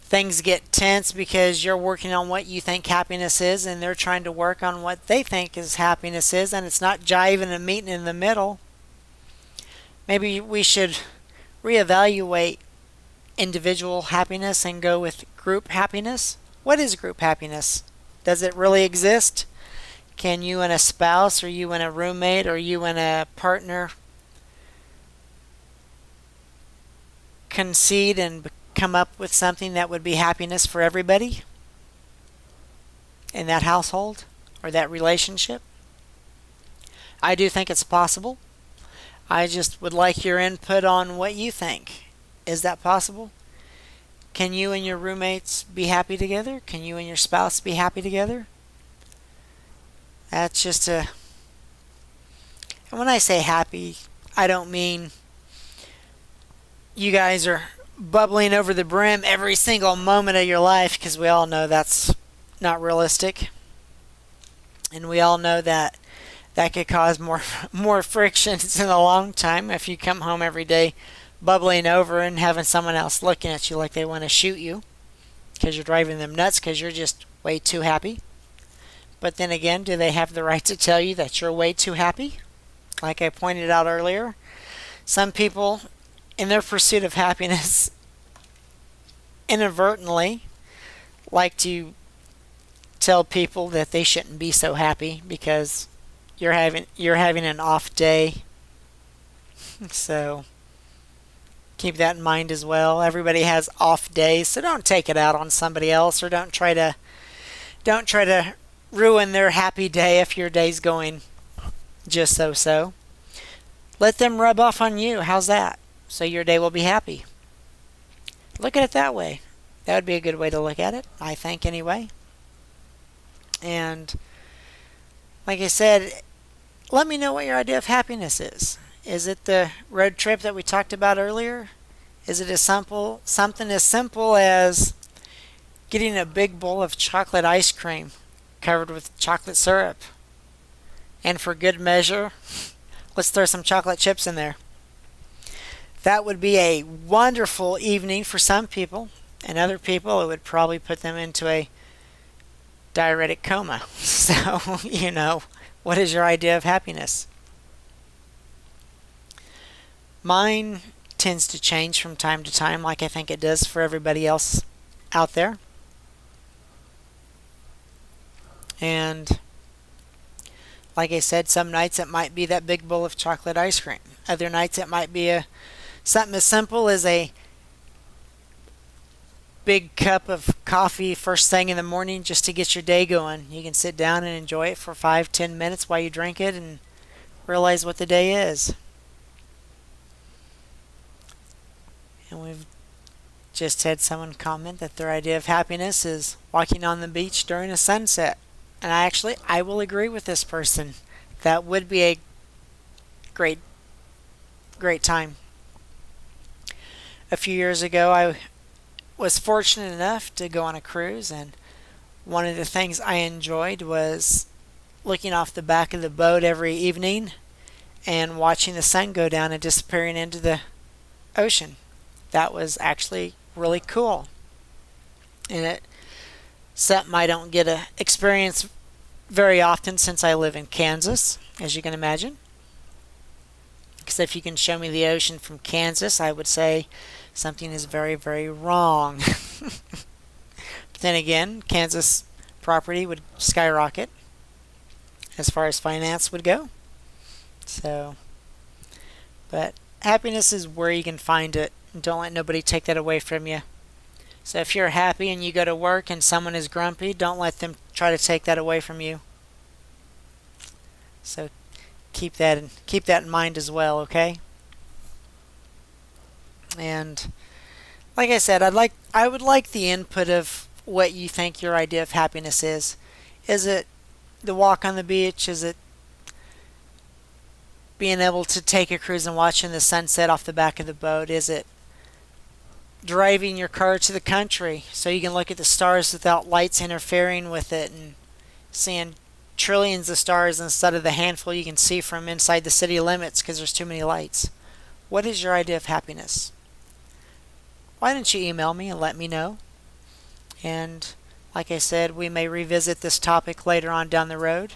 things get tense because you're working on what you think happiness is and they're trying to work on what they think is happiness is, and it's not jiving and meeting in the middle, maybe we should reevaluate individual happiness and go with group happiness. What is group happiness? Does it really exist? Can you and a spouse, or you and a roommate, or you and a partner concede and come up with something that would be happiness for everybody in that household or that relationship? I do think it's possible. I just would like your input on what you think. Is that possible? Can you and your roommates be happy together? Can you and your spouse be happy together? That's just a... And when I say happy, I don't mean you guys are bubbling over the brim every single moment of your life, because we all know that's not realistic. And we all know that That could cause more frictions in the long time if you come home every day bubbling over and having someone else looking at you like they want to shoot you because you're driving them nuts because you're just way too happy. But then again, do they have the right to tell you that you're way too happy? Like I pointed out earlier, some people, in their pursuit of happiness, inadvertently like to tell people that they shouldn't be so happy because you're having an off day. So keep that in mind as well. Everybody has off days, so don't take it out on somebody else, or don't try to ruin their happy day if your day's going just so. Let them rub off on you. How's that? So your day will be happy. Look at it that way. That would be a good way to look at it, I think, anyway. And like I said, let me know what your idea of happiness is. Is it the road trip that we talked about earlier? Is it something as simple as getting a big bowl of chocolate ice cream covered with chocolate syrup? And for good measure, let's throw some chocolate chips in there. That would be a wonderful evening for some people, and other people it would probably put them into a diuretic coma. So, what is your idea of happiness? Mine tends to change from time to time, like I think it does for everybody else out there. And like I said, some nights it might be that big bowl of chocolate ice cream. Other nights it might be something as simple as a big cup of coffee first thing in the morning just to get your day going. You can sit down and enjoy it for 5-10 minutes while you drink it and realize what the day is. And we've just had someone comment that their idea of happiness is walking on the beach during a sunset. And I will agree with this person. That would be a great time. A few years ago, I was fortunate enough to go on a cruise, and one of the things I enjoyed was looking off the back of the boat every evening and watching the sun go down and disappearing into the ocean. That was actually really cool. And it's something I don't get to experience very often since I live in Kansas, as you can imagine. Because if you can show me the ocean from Kansas, I would say something is very, very wrong. But then again, Kansas property would skyrocket as far as finance would go. But happiness is where you can find it. Don't let nobody take that away from you. So if you're happy and you go to work and someone is grumpy, don't let them try to take that away from you. So keep that in mind as well, okay? And like I said, I would like the input of what you think your idea of happiness is. Is it the walk on the beach? Is it being able to take a cruise and watching the sunset off the back of the boat? Is it driving your car to the country so you can look at the stars without lights interfering with it and seeing trillions of stars instead of the handful you can see from inside the city limits because there's too many lights? What is your idea of happiness? Why don't you email me and let me know? And like I said, we may revisit this topic later on down the road.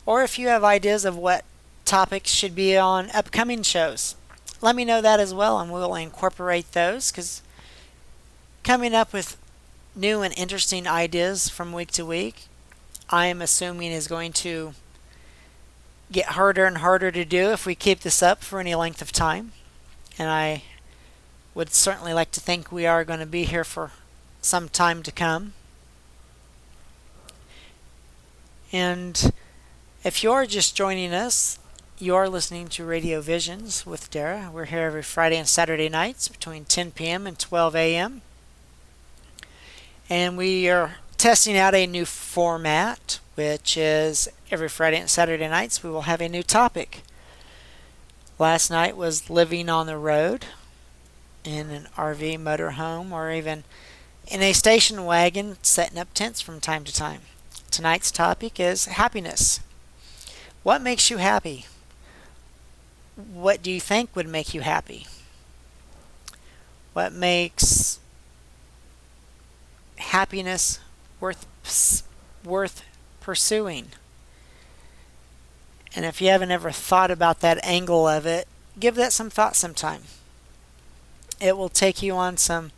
Or if you have ideas of what topics should be on upcoming shows, let me know that as well, and we'll incorporate those, because coming up with new and interesting ideas from week to week, I am assuming is going to get harder and harder to do if we keep this up for any length of time. And I would certainly like to think we are going to be here for some time to come. And if you're just joining us, you're listening to Radio Visions with Darrah. We're here every Friday and Saturday nights between 10 p.m. and 12 a.m. And we are testing out a new format, which is every Friday and Saturday nights we will have a new topic. Last night was living on the road in an RV motorhome or even in a station wagon setting up tents from time to time. Tonight's topic is happiness. What makes you happy? What do you think would make you happy? What makes happiness worth pursuing? And if you haven't ever thought about that angle of it, give that some thought sometime. It will take you on some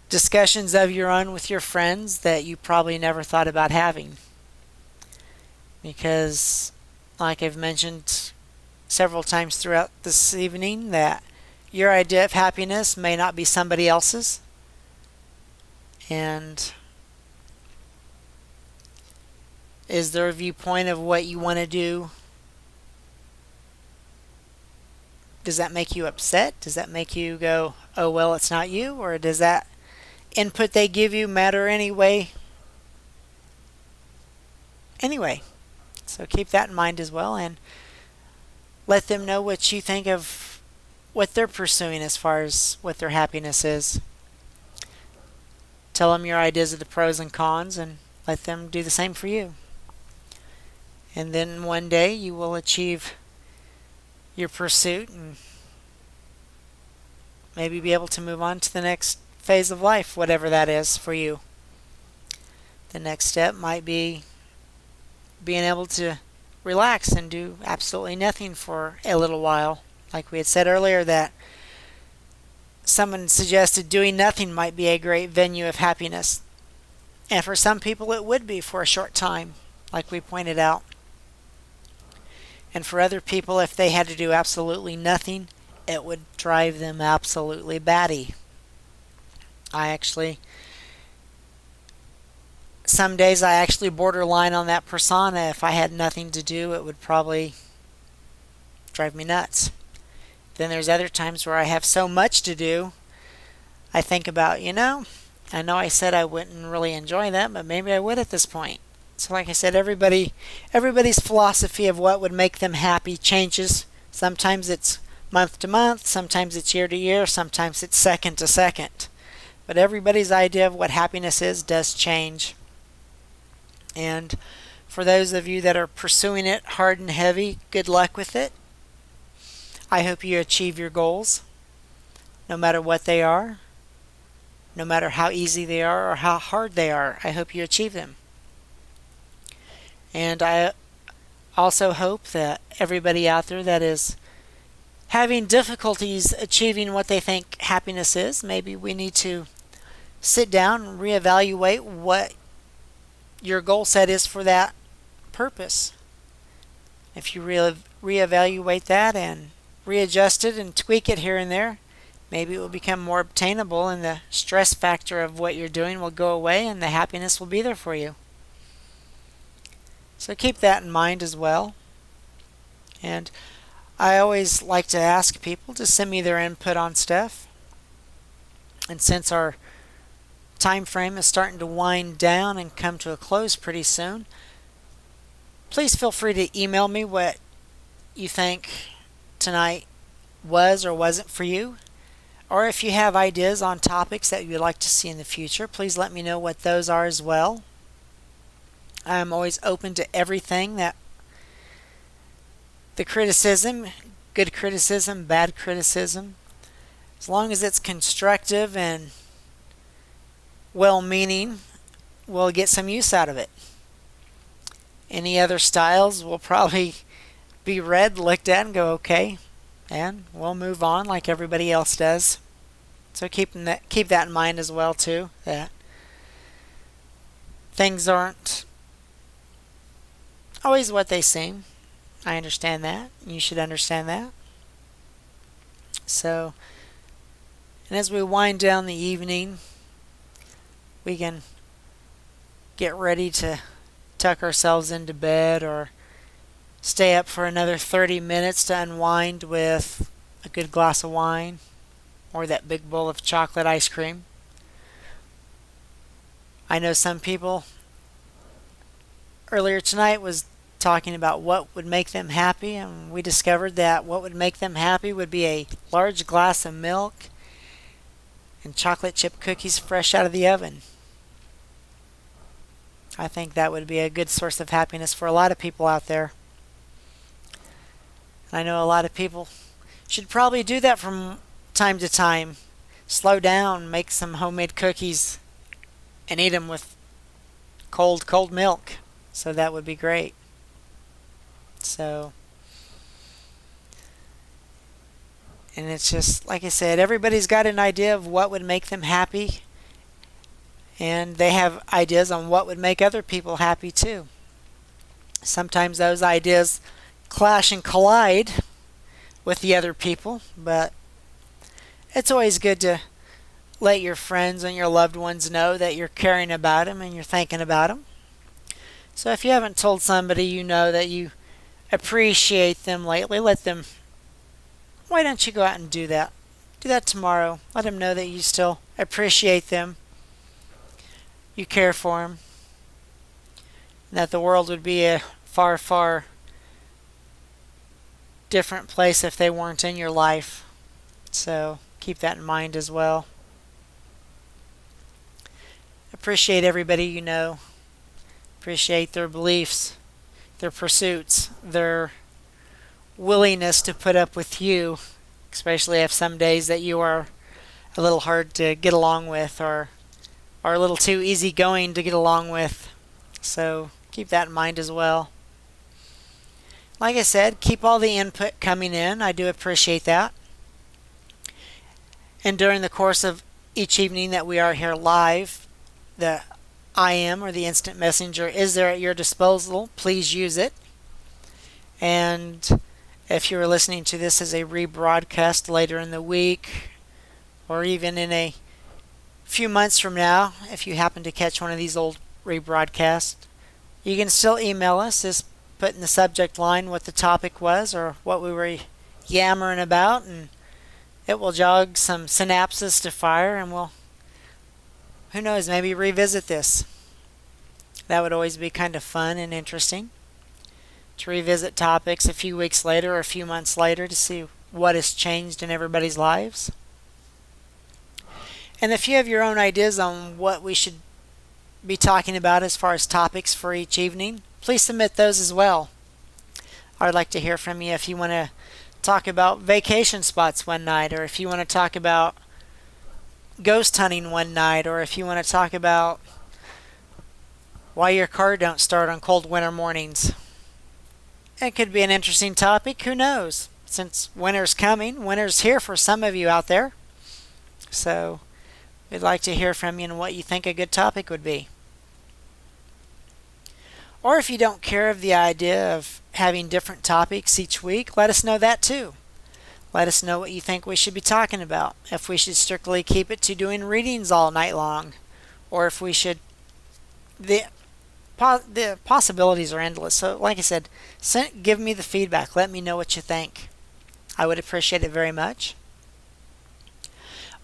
discussions of your own with your friends that you probably never thought about having. Because, like I've mentioned several times throughout this evening, that your idea of happiness may not be somebody else's. And is their viewpoint of what you want to do, does that make you upset? Does that make you go, oh, well, it's not you? Or does that input they give you matter anyway? Anyway, so keep that in mind as well, and let them know what you think of what they're pursuing as far as what their happiness is. Tell them your ideas of the pros and cons, and let them do the same for you. And then one day you will achieve your pursuit and maybe be able to move on to the next phase of life, whatever that is for you. The next step might be being able to relax and do absolutely nothing for a little while. Like we had said earlier, that someone suggested doing nothing might be a great venue of happiness. And for some people it would be for a short time, like we pointed out. And for other people, if they had to do absolutely nothing, it would drive them absolutely batty. Some days I actually borderline on that persona. If I had nothing to do, it would probably drive me nuts. Then there's other times where I have so much to do, I think about, I know I said I wouldn't really enjoy that, but maybe I would at this point. So like I said, everybody's philosophy of what would make them happy changes. Sometimes it's month to month, sometimes it's year to year, sometimes it's second to second. But everybody's idea of what happiness is does change. And for those of you that are pursuing it hard and heavy, good luck with it. I hope you achieve your goals, no matter what they are, no matter how easy they are or how hard they are. I hope you achieve them. And I also hope that everybody out there that is having difficulties achieving what they think happiness is, maybe we need to sit down and reevaluate what your goal set is for that purpose. If you reevaluate that and readjust it and tweak it here and there, maybe it will become more obtainable and the stress factor of what you're doing will go away and the happiness will be there for you. So keep that in mind as well. And I always like to ask people to send me their input on stuff. And since our time frame is starting to wind down and come to a close pretty soon, please feel free to email me what you think tonight was or wasn't for you. Or if you have ideas on topics that you'd like to see in the future, please let me know what those are as well. I'm always open to everything, that the criticism, good criticism, bad criticism, as long as it's constructive and well-meaning, we'll get some use out of it. Any other styles will probably be read, looked at, and go, okay, and we'll move on like everybody else does. So keep that in mind as well too, that things aren't always what they seem. I understand that. You should understand that. So, and as we wind down the evening, we can get ready to tuck ourselves into bed or stay up for another 30 minutes to unwind with a good glass of wine or that big bowl of chocolate ice cream. I know some people earlier tonight was talking about what would make them happy, and we discovered that what would make them happy would be a large glass of milk and chocolate chip cookies fresh out of the oven. I think that would be a good source of happiness for a lot of people out there. I know a lot of people should probably do that from time to time. Slow down, make some homemade cookies, and eat them with cold milk. So that would be great. So, and it's just like I said, everybody's got an idea of what would make them happy, and they have ideas on what would make other people happy too. Sometimes those ideas clash and collide with the other people, but it's always good to let your friends and your loved ones know that you're caring about them and you're thinking about them. So if you haven't told somebody you know that you appreciate them lately, let them, why don't you go out and do that? Do that tomorrow. Let them know that you still appreciate them, you care for them, and that the world would be a far different place if they weren't in your life. So keep that in mind as well. Appreciate everybody you know. Appreciate their beliefs, their pursuits, their willingness to put up with you, especially if some days that you are a little hard to get along with or are a little too easygoing to get along with. So keep that in mind as well. Like I said, keep all the input coming in. I do appreciate that. And during the course of each evening that we are here live, the IM or the instant messenger is there at your disposal. Please use it. And if you're listening to this as a rebroadcast later in the week or even in a few months from now, if you happen to catch one of these old rebroadcasts, you can still email us. Just put in the subject line what the topic was or what we were yammering about, and it will jog some synapses to fire, and we'll, who knows, maybe revisit this. That would always be kind of fun and interesting to revisit topics a few weeks later or a few months later to see what has changed in everybody's lives. And if you have your own ideas on what we should be talking about as far as topics for each evening, please submit those as well. I'd like to hear from you if you want to talk about vacation spots one night, or if you want to talk about ghost hunting one night, or if you want to talk about why your car don't start on cold winter mornings. It could be an interesting topic, who knows? Since winter's coming, winter's here for some of you out there. So we'd like to hear from you and what you think a good topic would be. Or if you don't care of the idea of having different topics each week, let us know that too. Let us know what you think we should be talking about. If we should strictly keep it to doing readings all night long, or if we should, the possibilities are endless. So like I said, give me the feedback. Let me know what you think. I would appreciate it very much.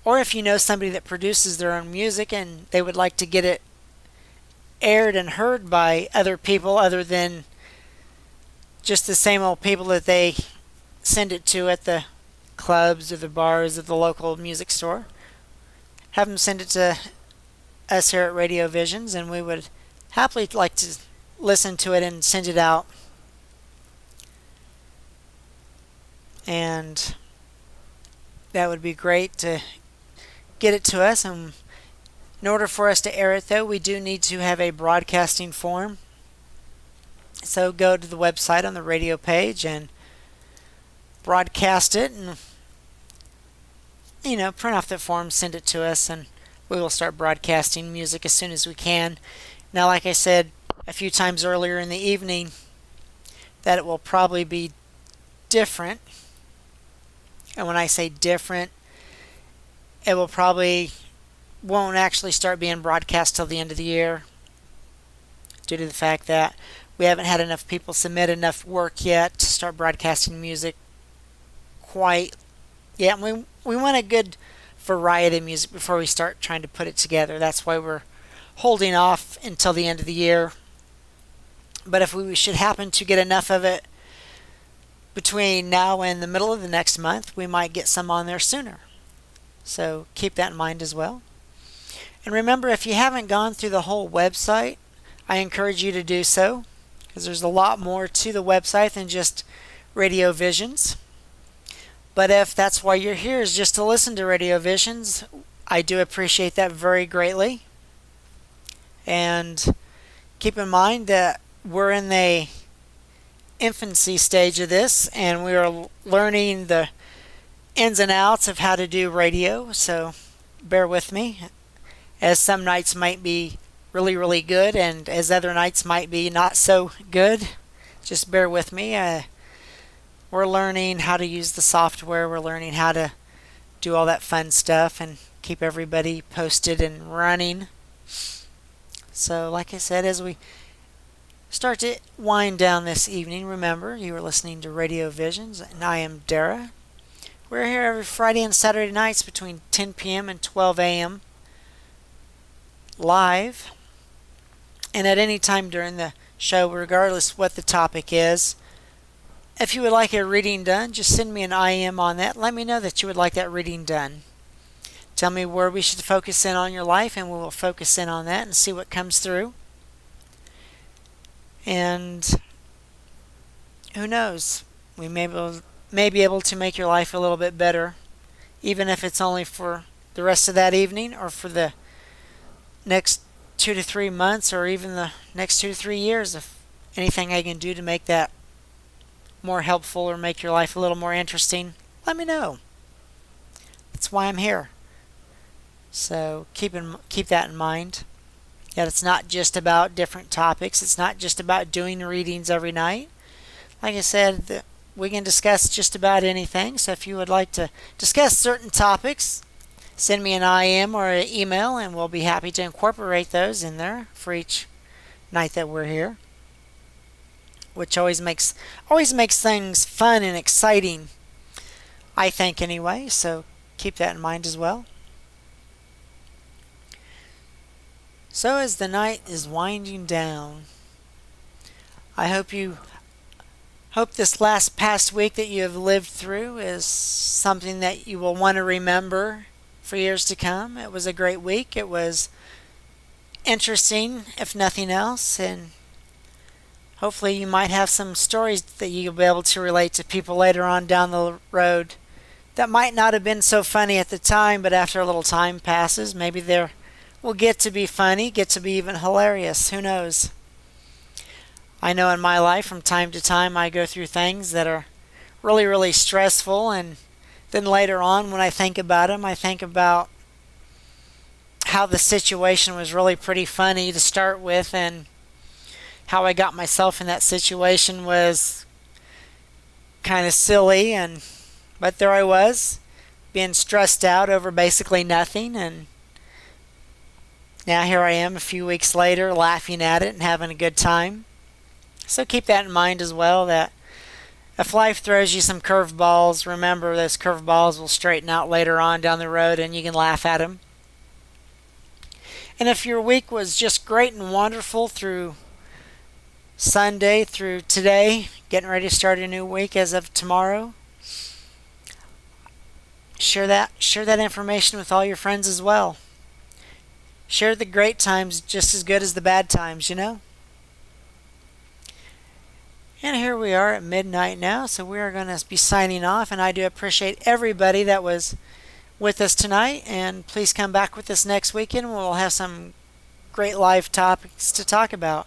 Or if you know somebody that produces their own music and they would like to get it aired and heard by other people other than just the same old people that they send it to at the clubs or the bars or the local music store, have them send it to us here at RadioVisions, and we would happily like to listen to it and send it out. And that would be great to get it to us. And in order for us to air it, though, we do need to have a broadcasting form. So go to the website on the radio page and broadcast it, and print off the form, send it to us, and we will start broadcasting music as soon as we can. Now, like I said a few times earlier in the evening, that it will probably be different. And when I say different, it will probably won't actually start being broadcast till the end of the year, due to the fact that we haven't had enough people submit enough work yet to start broadcasting music quite yet. We want a good variety of music before we start trying to put it together. That's why we're holding off until the end of the year. But if we should happen to get enough of it between now and the middle of the next month, we might get some on there sooner. So keep that in mind as well. And remember, if you haven't gone through the whole website, I encourage you to do so, because there's a lot more to the website than just RadioVisions. But if that's why you're here is just to listen to RadioVisions, I do appreciate that very greatly. And keep in mind that we're in the infancy stage of this and we are learning the ins and outs of how to do radio. So bear with me, as some nights might be really, really good and as other nights might be not so good. Just bear with me. We're learning how to use the software. We're learning how to do all that fun stuff and keep everybody posted and running. So like I said, as we start to wind down this evening, remember you are listening to Radio Visions and I am Darrah. We're here every Friday and Saturday nights between 10 p.m. and 12 a.m. live, and at any time during the show, regardless what the topic is. If you would like a reading done, just send me an IM on that. Let me know that you would like that reading done. Tell me where we should focus in on your life, and we will focus in on that and see what comes through. And who knows? We may be able to make your life a little bit better, even if it's only for the rest of that evening or for the next 2 to 3 months or even the next 2 to 3 years. If anything I can do to make that more helpful or make your life a little more interesting, let me know. That's why I'm here. So keep that in mind. That it's not just about different topics. It's not just about doing readings every night. Like I said, we can discuss just about anything. So if you would like to discuss certain topics, send me an IM or an email and we'll be happy to incorporate those in there for each night that we're here. Which always makes things fun and exciting, I think anyway. So keep that in mind as well. So as the night is winding down, I hope this past week that you have lived through is something that you will want to remember for years to come. It was a great week. It was interesting, if nothing else, and hopefully you might have some stories that you'll be able to relate to people later on down the road that might not have been so funny at the time, but after a little time passes, maybe they will get to be funny, get to be even hilarious. Who knows? I know in my life from time to time I go through things that are really, really stressful, and then later on when I think about them, I think about how the situation was really pretty funny to start with, and how I got myself in that situation was kind of silly, but there I was, being stressed out over basically nothing, and now here I am a few weeks later laughing at it and having a good time. So keep that in mind as well, that if life throws you some curveballs, remember those curveballs will straighten out later on down the road and you can laugh at them. And if your week was just great and wonderful through Sunday through today, getting ready to start a new week as of tomorrow, share that information with all your friends as well. Share the great times just as good as the bad times, you know? And here we are at midnight now, so we are going to be signing off, and I do appreciate everybody that was with us tonight, and please come back with us next weekend. We'll have some great live topics to talk about.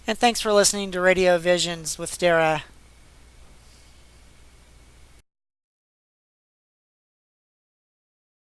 And thanks for listening to Radio Visions with Darrah.